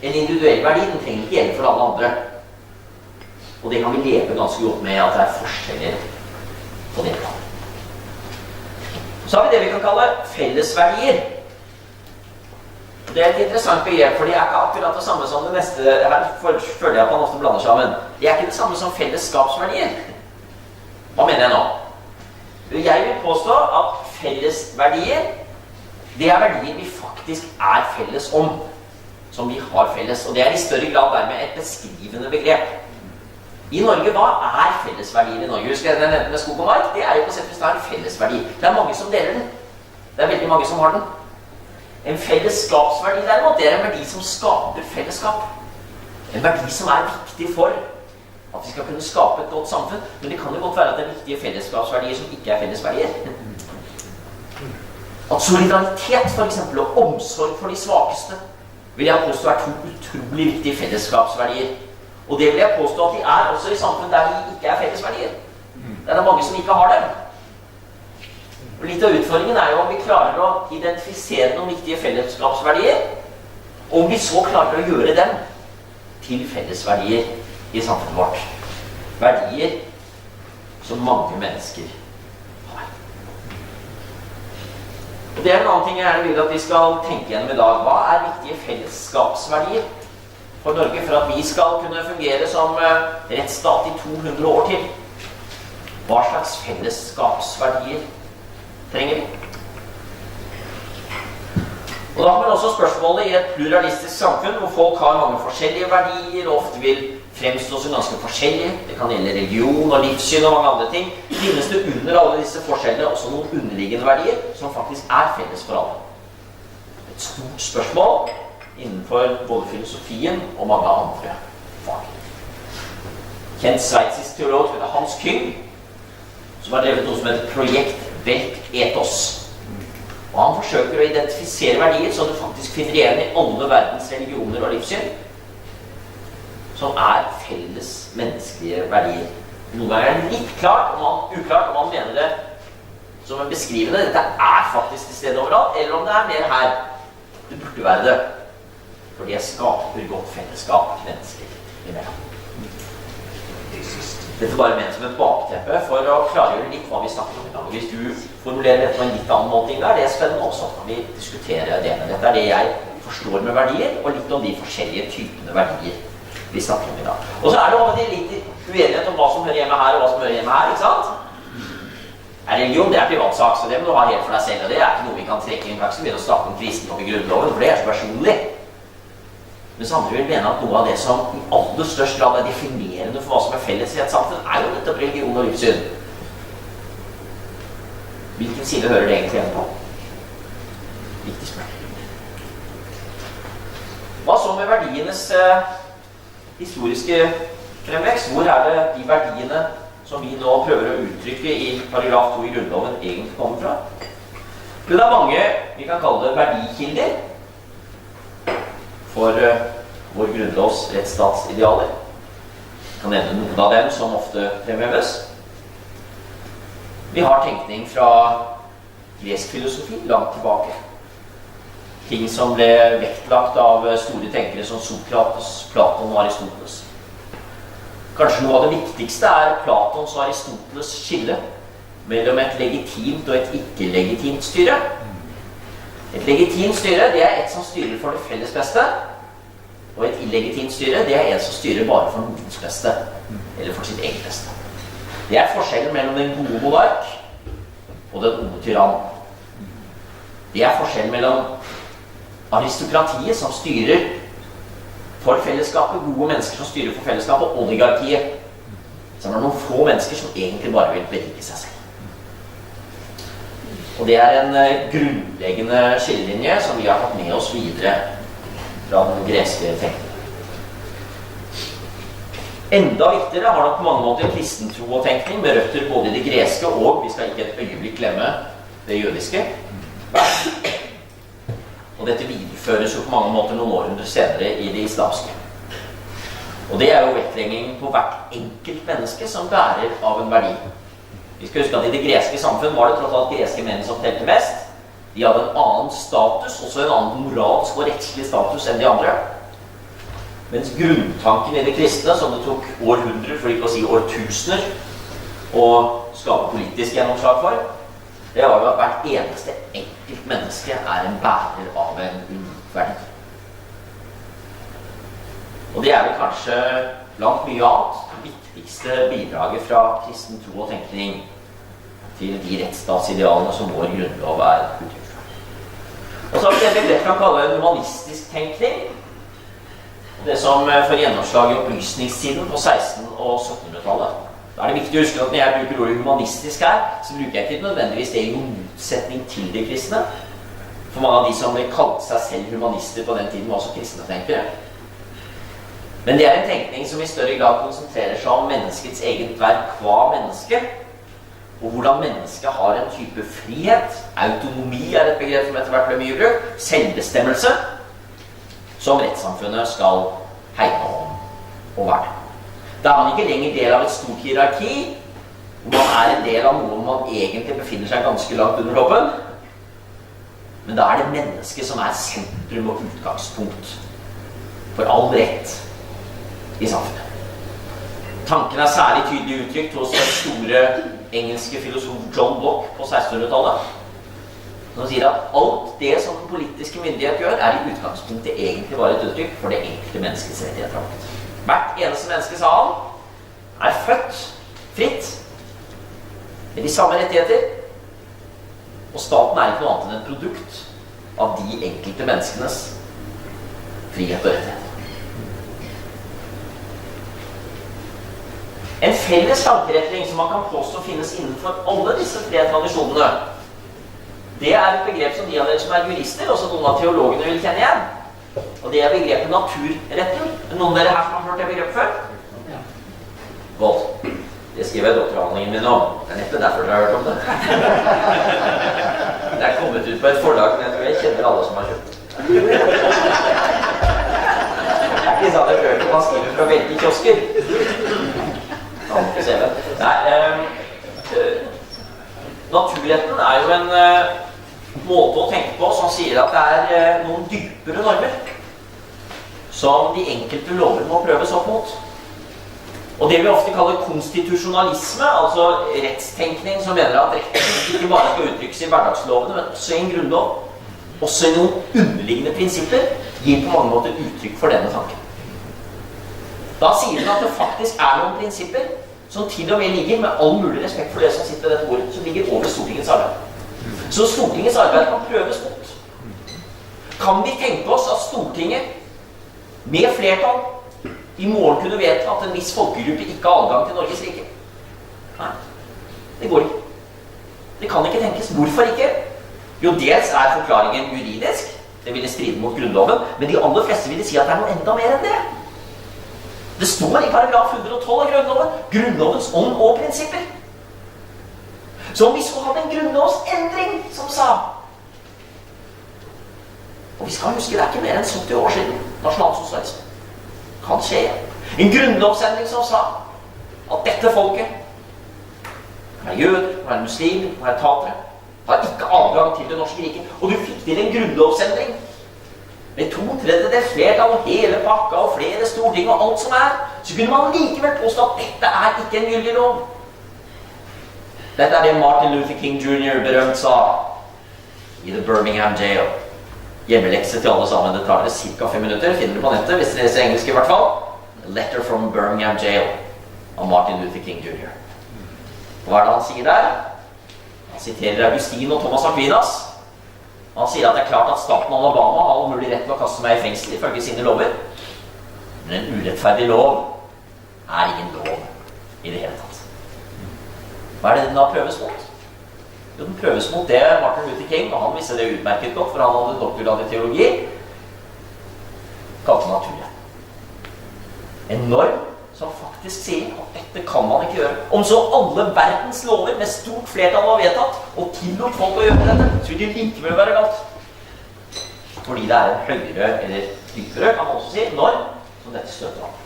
en individuell verdi, den trenger ikke gjelde for alle andre. Og det kan vi leve ganske godt med at det er forskjeller på det planet. Så har vi det vi kan kalle fellesverdier. Det er et interessant begrep, for det er ikke akkurat det samme som det neste. Her føler jeg at man ofte blander sammen. Det er ikke det samme som fellesskapsverdier. Hva mener jeg nå? Jeg vil påstå at fellesverdier, det er verdier vi faktisk er felles om. Som vi har felles. Og det er i større grad dermed et beskrivende begrep. I Norge, hva er fellesverdier i Norge? Husker jeg den nevnte med skog og mark? Det er jo på sett og vis en fellesverdi. Det er mange som deler den. Det er veldig mange som har den. En fellesskapsverdi derimot, det er en verdi som skaper fellesskap. En verdi som er viktig for at vi skal kunne skape et godt samfunn. Men det kan jo godt være at det er viktige fellesskapsverdier som ikke er fellesverdier. At solidaritet for eksempel, og omsorg for de svakeste, vil jeg påstå er to utrolig viktige fellesskapsverdier. Og det vil jeg påstå at de er også i samfunn der de ikke er fellesverdier. Det er mange som ikke har dem. Og litt av utfordringen er jo om vi klarer å identifisere noen viktige fellesskapsverdier, og om vi så klarer å gjøre dem til fellesverdier i samfunnet vårt. Verdier som mange mennesker har. Og det er en annen ting jeg gjerne vil at vi skal tenke gjennom i dag. Hva er viktige fellesskapsverdier for Norge for at vi skal kunne fungere som rettsstat i 200 år til? Hva slags fellesskapsverdier trenger vi? Og da har man også spørsmålet i et pluralistisk samfunn hvor folk har mange forskjellige verdier og ofte vil fremstå som ganske forskjellige. Det kan gjelde religion og livssyn og mange andre ting. Finnes det under alle disse forskjellene også noen underliggende verdier som faktisk er felles for alle? Et stort spørsmål innenfor både filosofien og mange andre fag. Kjent sveitsisk teolog som heter Hans Küng, som har drevet noe som heter Projekt Welt Ethos. Og han forsøker å identifisere verdier som du faktisk finner igjen i alle verdens religioner og livssyn, som er felles menneskelige verdier. Noen ganger er det litt uklart om man mener det som en beskrivende. Dette er faktisk til stede overalt, eller om det er mer her. Det burde være det. Fordi jeg skaper godt fellesskap mennesker imellom. Dette bare ment som et bakteppe for å klargjøre litt hva vi snakker om i dag. Hvis du formulerer dette på en litt annen måte, det er spennende også. Kan vi diskutere det. Dette er det jeg forstår med verdier, og litt om de forskjellige typene verdier vi snakker om i dag. Og så er det over litt uenighet om hva som hører hjemme her, og hva som hører hjemme her, ikke sant? Religion, det er privatsak, så det må du ha helt for deg selv, og det er ikke noe vi kan trekke inn. Vi kan ikke begynne å snakke om kristendom i grunnloven, for det er så personlig. Men samtidig vil mene at noe av det som i aller størst grad er definerende for hva som er felles i et samfunn, er jo nettopp religion og livssyn. Hvilken side hører det egentlig igjen på? Viktig spørsmål. Hva så med verdienes historiske fremvekst? Hvor er det de verdiene som vi nå prøver å uttrykke i paragraf 2 i grunnloven egentlig kommer fra? Det er mange, vi kan kalle det verdikilder, for vår grunnlovs rettsstatsidealer. Jeg kan nevne noen av dem som ofte fremheves. Vi har tenkning fra gresk filosofi langt tilbake. Ting som ble vektlagt av store tenkere som Sokrates, Platon og Aristoteles. Kanskje noe av det viktigste Platons og Aristoteles skille mellom et legitimt og et ikke-legitimt styre. Et legitimt styre, det et som styrer for det felles beste, og et illegitimt styre, det en som styrer bare for noens beste, eller for sitt eget beste. Det forskjellen mellom den gode monark og den onde tyrann. Det forskjellen mellom aristokratiet som styrer for fellesskapet, gode mennesker som styrer for fellesskapet, og oligarkiet, som noen få mennesker som egentlig bare vil berike seg selv. Og det en grunnleggende skillelinje som vi har tatt med oss videre fra den greske tenkningen. Enda viktigere har nok på mange måter kristentro og tenkning med røtter både i det greske og, vi skal ikke et øyeblikk glemme, det jødiske. Og dette videreføres jo på mange måter noen århundrer senere i det islamske. Og det jo vektleggingen på hvert enkelt menneske som bærer av en verdi. Vi skal huske at i det greske samfunn var det tross alt greske menn som telte mest. De hadde en annen status, også en annen moralsk og rettslig status enn de andre. Mens grunntanken i det kristne, som det tok århundrer, for ikke å si årtusener, å skape politisk gjennomslag for, det var jo at hvert eneste enkelt menneske en bærer av en unik verdi. Og det vel kanskje blant mye annet det viktigste bidraget fra kristen tro og tenkning til de rettsstatsidealene som vår grunnlov uttrykk for. Og så har vi det vi kan kalle en humanistisk tenkning. Det som får gjennomslag i opplysningstiden på 1600- og 1700-tallet. Da det viktig å huske at når jeg bruker ordet humanistisk her, så bruker jeg ikke nødvendigvis det i noen motsetning til de kristne. For mange av de som kalte seg selv humanister på den tiden var også kristne tenkere. Men det en tenkning som i større grad konsentrerer seg om menneskets eget verk hva menneske, og hvordan mennesket har en type frihet, autonomi et begrep som etter hvert ble mye brukt, selvbestemmelse, som rettssamfunnet skal hegne om og verne. Da man ikke lenger del av et stort hierarki, hvor man en del av noe man egentlig befinner seg ganske langt under toppen, men da det mennesket som sentrum og utgangspunkt for all rett i samfunnet. Tanken særlig tydelig uttrykt hos den store engelske filosof John Locke på 1600-tallet, som sier at alt det som den politiske myndighet gjør, i utgangspunktet egentlig bare et uttrykk for det enkelte menneskets rettigheter. Hvert eneste menneske, sa han, født fritt med de samme rettigheter, og staten ikke noe annet enn et produkt av de enkelte menneskenes frihet og rettigheter. En felles tankeretning som man kan påstå finnes innenfor alle disse tre tradisjonene, det et begrep som de av dere som jurister, også noen av teologene vil kjenne igjen. Og det begrepet naturretten. Noen av dere her som har hørt det begrepet før? Ja. Godt. Det skriver jeg doktoravhandlingen min om. Det neppe derfor dere har hørt om det. Det kommet ut på et forlag, men jeg tror jeg kjenner alle som har kjøpt. Det ikke sant jeg hørt om man skriver fra veldig kiosker. Naturretten jo en måte å tenke på som sier at det noen dypere normer som de enkelte lover må prøves opp mot. Og det vi ofte kaller konstitusjonalisme, altså rettstenkning som mener at retten ikke bare skal uttrykkes i hverdagslovene, men også i en grunnlov, også i noen underliggende prinsipper, gir på mange måter uttrykk for denne tanken. Da sier den at det faktisk noen prinsipper som til og med ligger, med all mulig respekt for det som sitter ved dette bordet, som ligger over Stortingets arbeid. Så Stortingets arbeid kan prøves mot. Kan vi tenke oss at Stortinget med flertall i morgen kunne vedta at en viss folkegruppe ikke har adgang til Norges rike? Nei, det går ikke. Det kan ikke tenkes. Hvorfor ikke? Jo, dels forklaringen juridisk, det ville stride mot grunnloven, men de aller fleste ville si at det noe enda mer enn det. Det står i paragraf 112 av grunnloven, grunnlovens ånd og prinsipper. Så om vi skulle hatt en grunnlovsendring som sa, og vi skal huske det ikke mer enn 70 år siden, nasjonalsosialisme, kan skje igjen. En grunnlovsendring som sa at dette folket, jøder, muslimer, tatere, har ikke adgang til det norske riket, og du fikk til en grunnlovsendring med 2/3 flertall og hele pakka og flere storting og alt som så kunne man likevel påstå at dette ikke en gyldig lov. Dette det Martin Luther King Jr. berømt sa i The Birmingham Jail. Hjemmelekse til alle sammen. Det tar dere ca. 5 minutter. Finner du på nettet, hvis dere leser engelsk i hvert fall. A Letter from Birmingham Jail av Martin Luther King Jr. Hva det han sier der? Han siterer Augustin og Thomas Aquinas. Han sier at det klart at staten Alabama har all mulig rett til å kaste meg i fengsel ifølge sine lover. Men en urettferdig lov ingen lov i det hele tatt. Hva det den da prøves mot? Jo, den prøves mot det Martin Luther King, og han visste det utmerket godt, for han hadde doktorgrad i teologi, kalte naturen. En norm som faktisk sier at dette kan man ikke gjøre. Om så alle verdens lover med stort flertall var vedtatt, og tillot folk å gjøre dette, så vil det likevel være galt. Fordi det en høyere, eller dypere, kan man også si, norm som dette støtter an.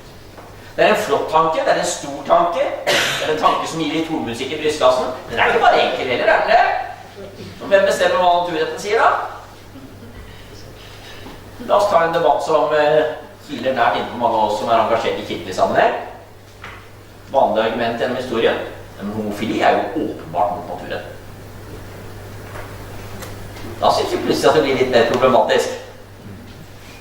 Det en flott tanke, det en stor tanke, det en tanke som gir litt hornmusikk i brystkassen. Den ikke bare enkel heller, den det? Så hvem bestemmer hva naturretten sier da? La oss ta en debatt som kiler nært innenfor mange av oss som engasjert i kirkelig sammenheng. Vanlig argument gjennom historien. Men homofili jo åpenbart mot naturen. Da synes vi plutselig at det blir litt mer problematisk.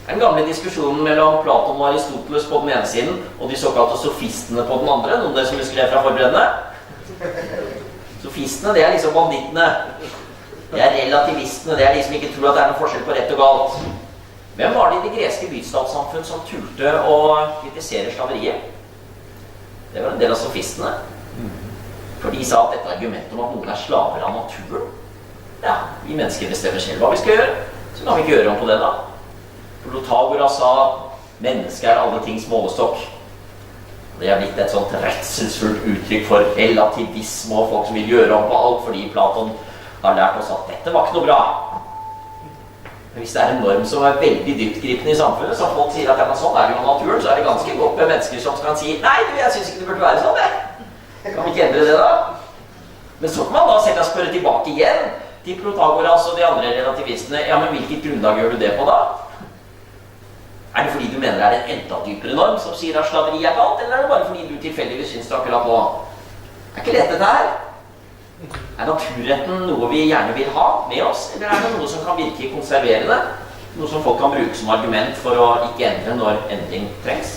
Den gamle diskusjonen mellom Platon og Aristoteles på den ene siden, og de såkalte sofistene på den andre, noen av dere som husker det fra forberedende. Sofistene, det liksom bandittene. Det relativistene, det de som ikke tror at det noen forskjell på rett og galt. Hvem var det i det greske bystatssamfunn som turte å kritisere slaveriet? Det var en del av sofistene. For de sa at dette argumentet om at noen slaver av naturen, ja, vi mennesker bestemmer selv hva vi skal gjøre, så kan vi ikke gjøre om på det da. For Protagoras sa mennesket alle tings målestokk. Det blitt et sånt redselsfullt uttrykk for relativisme og folk som vil gjøre om på alt, fordi Platon har lært oss at dette var ikke noe bra. Men hvis det en norm som veldig dyptgripende i samfunnet, så folk sier at det sånn det jo naturen, så det ganske godt med mennesker som kan si nei, jeg synes ikke det burde være sånn, jeg. Kan vi ikke endre det da? Men så kan man da selv spørre tilbake igjen til Protagoras og de andre relativistene, ja, men hvilket grunnlag gjør du det på da? Det fordi du mener det en enda dypere norm som sier at slaveri galt, eller det bare fordi du tilfeldigvis synes det akkurat nå? Ikke lett dette her. Naturretten noe vi gjerne vil ha med oss, eller det noe som kan virke konserverende? Noe som folk kan bruke som argument for å ikke endre når endring trengs?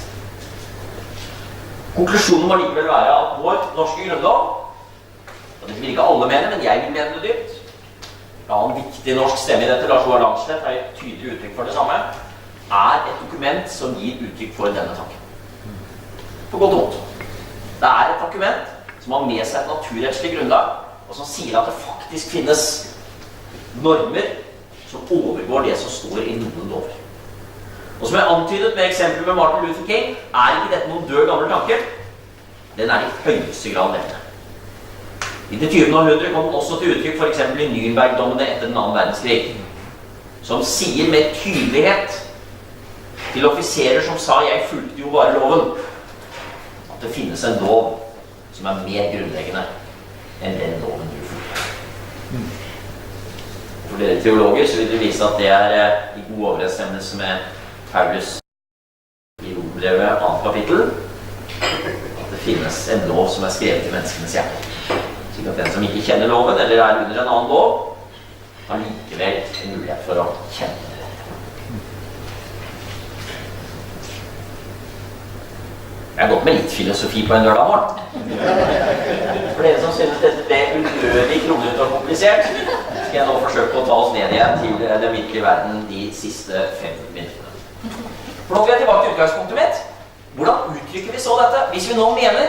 Konklusjonen må likevel være at vår norske grunnlov, og det vil ikke alle mene, men jeg vil mene det dypt, en viktig norsk stemme i dette, Lars Roar Langslet har et tydelig uttrykk for det samme, et dokument som gir uttrykk for denne tanken. På godt og vondt. Det et dokument som har med seg et naturrettslig grunnlag, og som sier at det faktisk finnes normer som overgår det som står i noen lover. Og som jeg antydet med eksempel med Martin Luther King, ikke dette noen død gamle tanker. Den i høyeste grad levende. I det 20. århundre kom den også til uttrykk for eksempel i Nürnberg-dommene etter den andre verdenskrig, som sier med tydelighet til offiserer som sa jeg fulgte jo bare loven, at det finnes en lov som mer grunnleggende enn den loven du fulgte. For dere teologer så vil det vise at det i god overensstemmelse med Paulus i Rombrevet 2. kapittel, at det finnes en lov som skrevet i menneskenes hjerte. Slik at den som ikke kjenner loven, eller under en annen lov, har likevel en mulighet for å kjenne det. Jeg har gått med litt filosofi på en lørdag morgen. For dere som synes dette ble ulødig kronete og komplisert, skal jeg nå forsøke å ta oss ned igjen til den virkelige verden de siste 5 minuttene. For nå vil jeg tilbake til utgangspunktet mitt. Hvordan uttrykker vi så dette? Hvis vi nå mener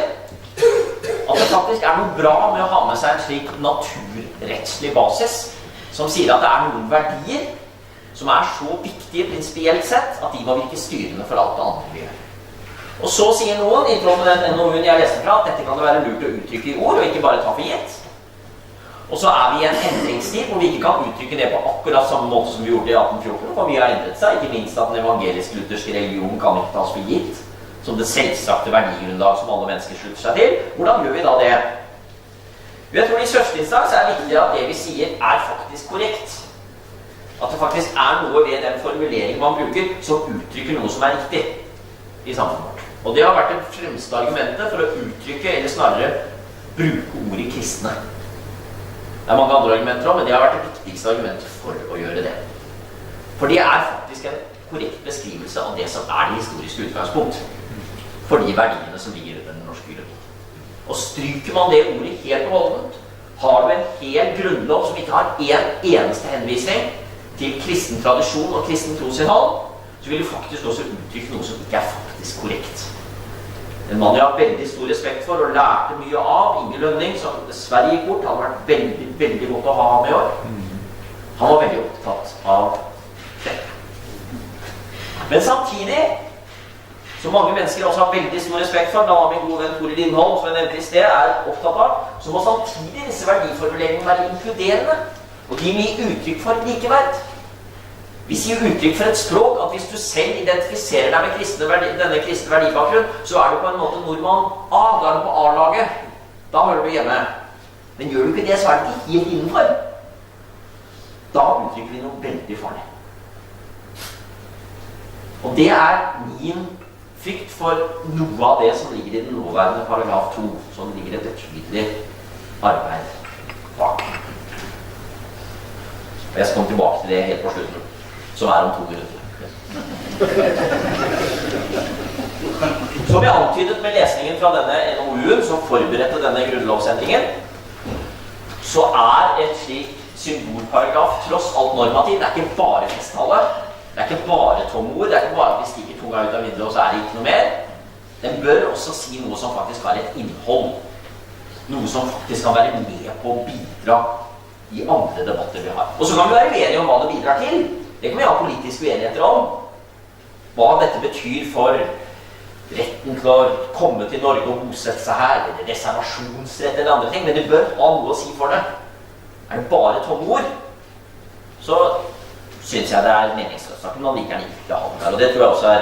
at det faktisk noe bra med å ha med seg en slik naturrettslig basis som sier at det noen verdier som så viktige prinsipielt sett at de må virke styrende for alt det andre vi gjør. Og så sier noen, i tråd med den NOU-en jeg leste fra, at dette kan det være lurt å uttrykke i ord og ikke bare ta for gitt. Og så vi i en endringstid hvor vi ikke kan uttrykke det på akkurat samme måte som vi gjorde i 1814, for mye har endret seg, ikke minst at den evangelisk-lutherske religion kan ikke tas for gitt som det selvsagte verdigrunnlag som alle mennesker slutter seg til. Hvordan gjør vi da det? Jeg tror i første instans det viktig at det vi sier faktisk korrekt. At det faktisk noe ved den formuleringen man bruker som uttrykker noe som riktig i samfunnet vårt. Og det har vært det fremste argumentet for å uttrykke, eller snarere bruke ordet kristne. Det er mange andre argumenter også, men det har vært det viktigste argumentet for å gjøre det. For det er faktisk en korrekt beskrivelse av det som er det historiske utgangspunkt for de verdiene som ligger under den norske ideologi. Og stryker man det ordet helt og holdent, har du en hel grunnlov som ikke har en eneste henvisning til kristen tradisjon og kristen trosinnhold, så vil du faktisk også uttrykke noe som ikke er faktisk korrekt. En mann jeg har veldig stor respekt for og lærte mye av, Inge Lønning, som dessverre gikk bort, hadde vært veldig, veldig godt å ha ham i år. Han var veldig opptatt av det. Men samtidig, som mange mennesker også har veldig stor respekt for, da var min gode venn Tore Lindholm, som jeg nevnte i sted, er opptatt av, så må samtidig disse verdiformuleringene være inkluderende, og de må gi uttrykk for likeverd. Vi sier uttrykk for et språk at hvis du selv identifiserer deg med denne kristne verdibakgrunn, så er du på en måte nordmann A, da er du på A-laget. Da hører du hjemme. Men gjør du ikke det, så er det ikke helt innenfor. Da uttrykker vi noe veldig farlig. Og det er min frykt for noe av det som ligger i den nåværende paragraf 2, som ligger et betydelig arbeid bak. Og jeg skal komme tilbake til det helt på slutten, som er om 2 minutter. Som jeg antydet med lesningen fra denne NOU-en som forberedte denne grunnlovsendringen, så er et slik symbolparagraf tross alt normativ. Det er ikke bare festtale, det er ikke bare tomme ord, det er ikke bare at vi stikker tunga ut av vinduet og så er det ikke noe mer. Den bør også si noe som faktisk har et innhold. Noe som faktisk kan være med på å bidra i andre debatter vi har. Og så kan vi være uenige om hva det bidrar til. Det kan vi ha politiske uenigheter om. Hva dette betyr for retten til å komme til Norge og bosette seg her, eller reservasjonsrett eller andre ting, men det bør ha noe å si for det. Er det bare tomme ord, så synes jeg det er meningsløst. Da kan man like gjerne ikke ha det der, og det tror jeg også er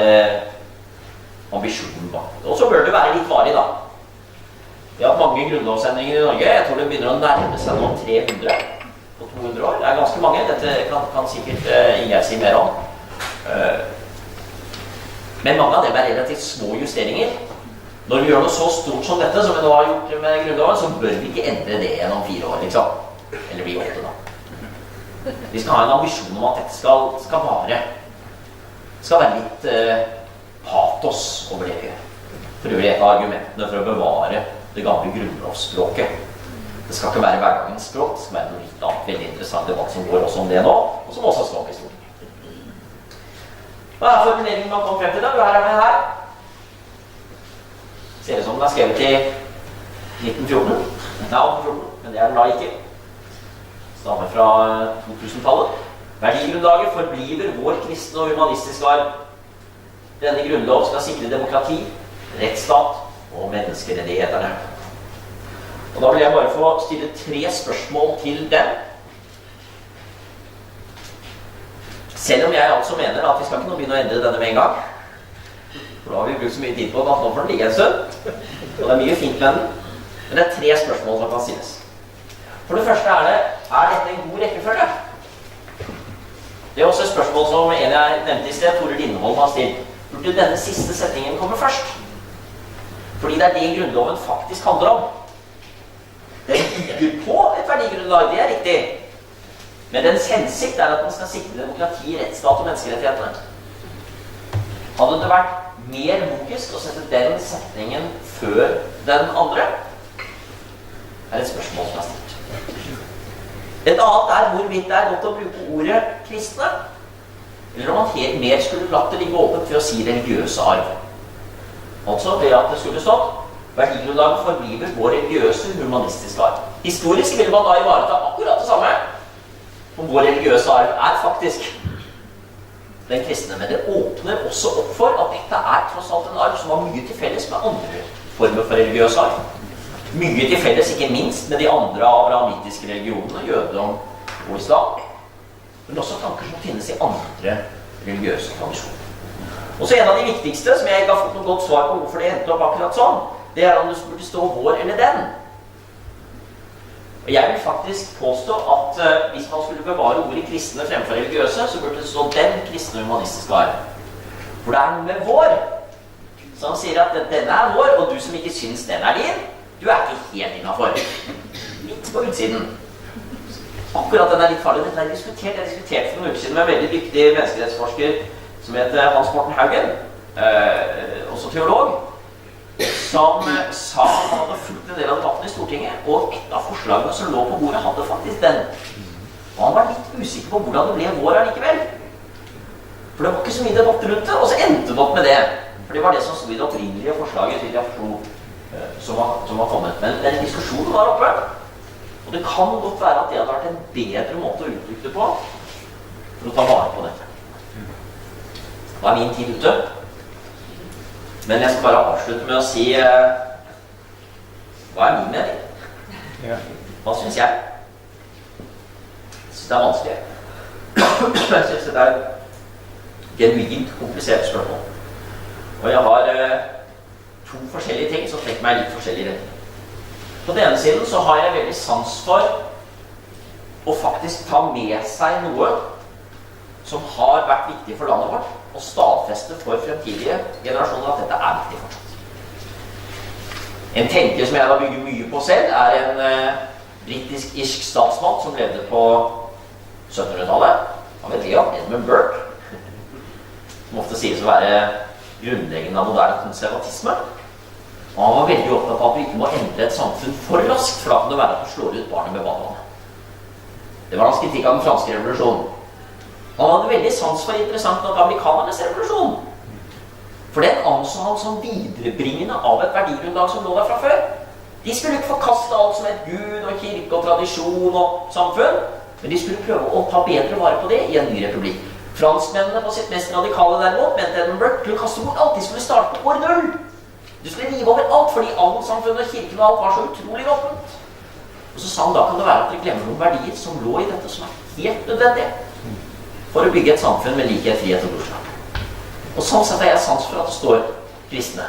ambisjonen bak det. Og så bør det være litt varig da. Vi har hatt mange grunnlovsendringer i Norge. Jeg tror det begynner å nærme seg noen 300 på 200 år. Det er ganske mange. Dette kan sikkert Ingjerd si mer om. Men mange av dem er relativt små justeringer. Når vi gjør noe så stort som dette, som vi nå har gjort med grunnloven, så bør vi ikke endre det gjennom 4 år, liksom. Eller bli 8 da. Vi skal ha en ambisjon om at dette skal vare. Det skal være litt patos over det vi gjør. For øvrig et av argumentene for å bevare det gamle grunnlovsspråket. Det skal ikke være hverdagens språk, det skal være noe litt annet, veldig interessant debatt som går også om det nå, og som også står i Stortinget. Hva er formuleringen man kom frem til da? Her er vi her. Ser det som den er skrevet i 1914. Nei, 1814, men det er den da ikke. Stammer fra 2000-tallet. Verdigrunnlaget forbliver vår kristne og humanistiske arv. Denne grunnlov skal sikre demokrati, rettsstat og menneskerettighetene. Og da vil jeg bare få stille 3 spørsmål til dem. Selv om jeg altså mener at vi skal ikke nå begynne å endre denne med en gang. For da har vi brukt så mye tid på den at nå får den ligge en stund. Og det er mye fint med den. Men det er 3 spørsmål som kan stilles. For det første er dette en god rekkefølge? Det er også et spørsmål som en jeg nevnte i sted, Tore Lindholm, har stilt. Burde denne siste setningen komme først? Fordi det er det grunnloven faktisk handler om. Den bygger på et verdigrunnlag, det er riktig. Men dens hensikt er at den skal sikre demokrati, rettsstat og menneskerettighetene. Hadde det vært mer logisk å sette den setningen før den andre? Er et spørsmål som er stilt. Et annet er hvorvidt det er godt å bruke ordet kristne, eller om man helt mer skulle latt det ligge åpent ved å si religiøse arv. Altså ved at det skulle stått verdigrunnlaget forbliver vår religiøse humanistiske arv. Historisk vil man da ivareta akkurat det samme. Og vår religiøse arv er faktisk den kristne, men det åpner også opp for at dette er tross alt en arv som har mye til felles med andre former for religiøs arv. Mye til felles, ikke minst med de andre abrahamitiske religionene, jødedom og islam, men også tanker som finnes i andre religiøse tradisjoner. Og så en av de viktigste, som jeg ikke har fått noe godt svar på hvorfor det endte opp akkurat sånn, det er om det burde stå vår eller den. Og jeg vil faktisk påstå at hvis man skulle bevare ordet kristne fremfor religiøse, så burde det stå den kristne humanistiske arv. For det er noe med vår som sier at denne vår, og du som ikke synes den din, du ikke helt innenfor. Litt på utsiden. Akkurat den litt farlig. Dette jeg diskuterte for noen uker siden med en veldig dyktig menneskerettsforsker som heter Hans Morten Haugen, også teolog, som sa han hadde fulgt en del av debatten i Stortinget, og et av forslagene som lå på bordet hadde faktisk den. Og han var litt usikker på hvordan det ble vår allikevel. For det var ikke så mye debatt rundt det, og så endte det opp med det. For det var det som stod i det opprinnelige forslaget til jeg forstod, som var kommet. Men den diskusjonen var oppe, og det kan godt være at det hadde vært en bedre måte å uttrykke det på for å ta vare på dette. Da min tid ute. Men jeg skal bare avslutte med å si hva min mening? Hva synes jeg? Jeg synes det vanskelig. Jeg synes det genuint komplisert spørsmål. Og jeg har to forskjellige ting som trekker meg litt forskjellig retning. På den ene siden så har jeg veldig sans for å faktisk ta med seg noe som har vært viktig for landet vårt, og stadfeste for fremtidige generasjoner at dette viktig fortsatt. En tenker som jeg da bygger mye på selv, en britisk-irsk statsmann som levde på 1700-tallet. Han vet ikke om Edmund Burke, som ofte sies å være grunnleggende av moderne konservatisme. Og han var veldig opptatt av at vi ikke må endre et samfunn for raskt, for da kan det være at du slår ut barnet med badevannet. Det var hans kritikk av den franske revolusjonen. Han hadde veldig sans for interessant nok amerikanernes revolusjon. For den anså han som viderebringende av et verdigrunnlag som lå der fra før. De skulle ikke forkaste alt som et gud og kirke og tradisjon og samfunn, men de skulle prøve å ta bedre vare på det i en ny republikk. Franskmennene på sitt mest radikale derimot, mente Edmund Burke, skulle kaste bort alt. De skulle starte på år 0. Du skulle rive over alt, fordi adelssamfunnet og kirken og alt var så utrolig råttent. Og så sa han da kan det være at dere glemmer noen verdier som lå i dette som helt nødvendig for å bygge et samfunn med likhet, frihet og brorskap. Og sånn sett har jeg sans for at det står kristne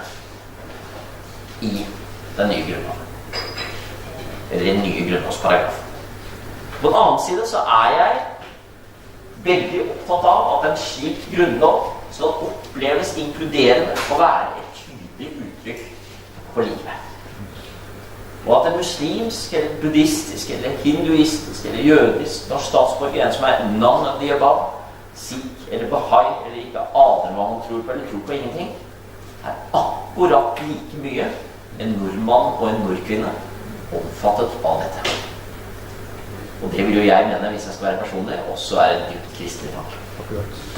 i den nye grunnloven. Eller i den nye grunnlovsparagrafen. På den annen side så jeg veldig opptatt av at en slik grunnlov skal oppleves inkluderende og være et tydelig uttrykk for livet. Og at en muslimsk, eller buddhistisk, eller hinduistisk, eller jødisk norsk statsborger, en som none of the above, sikh, eller bahai, eller ikke aner hva man tror på, eller tror på ingenting, akkurat like mye en nordmann og en nordkvinne omfattet av dette. Og det vil jo jeg mene, hvis jeg skal være personlig, også en dypt kristelig tanke.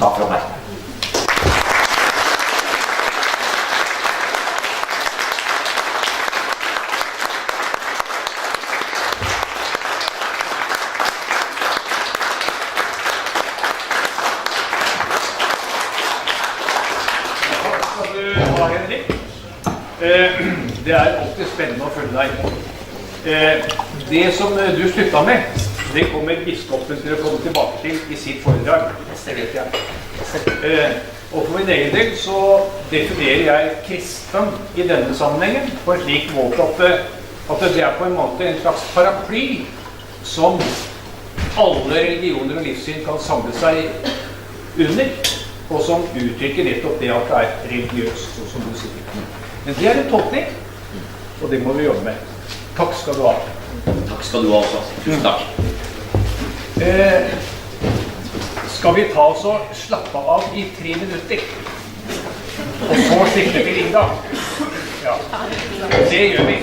Takk for oppmerksomheten. Det alltid spennende å følge deg. Det som du sluttet med, det kommer biskopen til å komme tilbake til i sitt foredrag. Det vet jeg. Og for min egen del så definerer jeg kristen i denne sammenhengen på en slik måte at det på en måte en slags paraply som alle religioner og livssyn kan samle seg under, og som uttrykker nettopp det at det religiøst, sånn som du sier. Men det en tolkning, og det må vi jobbe med. Takk skal du ha. Takk skal du ha også. Tusen takk. Skal vi ta oss og slappe av i 3 minutter? Og så slippe til Inga? Ja, det gjør vi.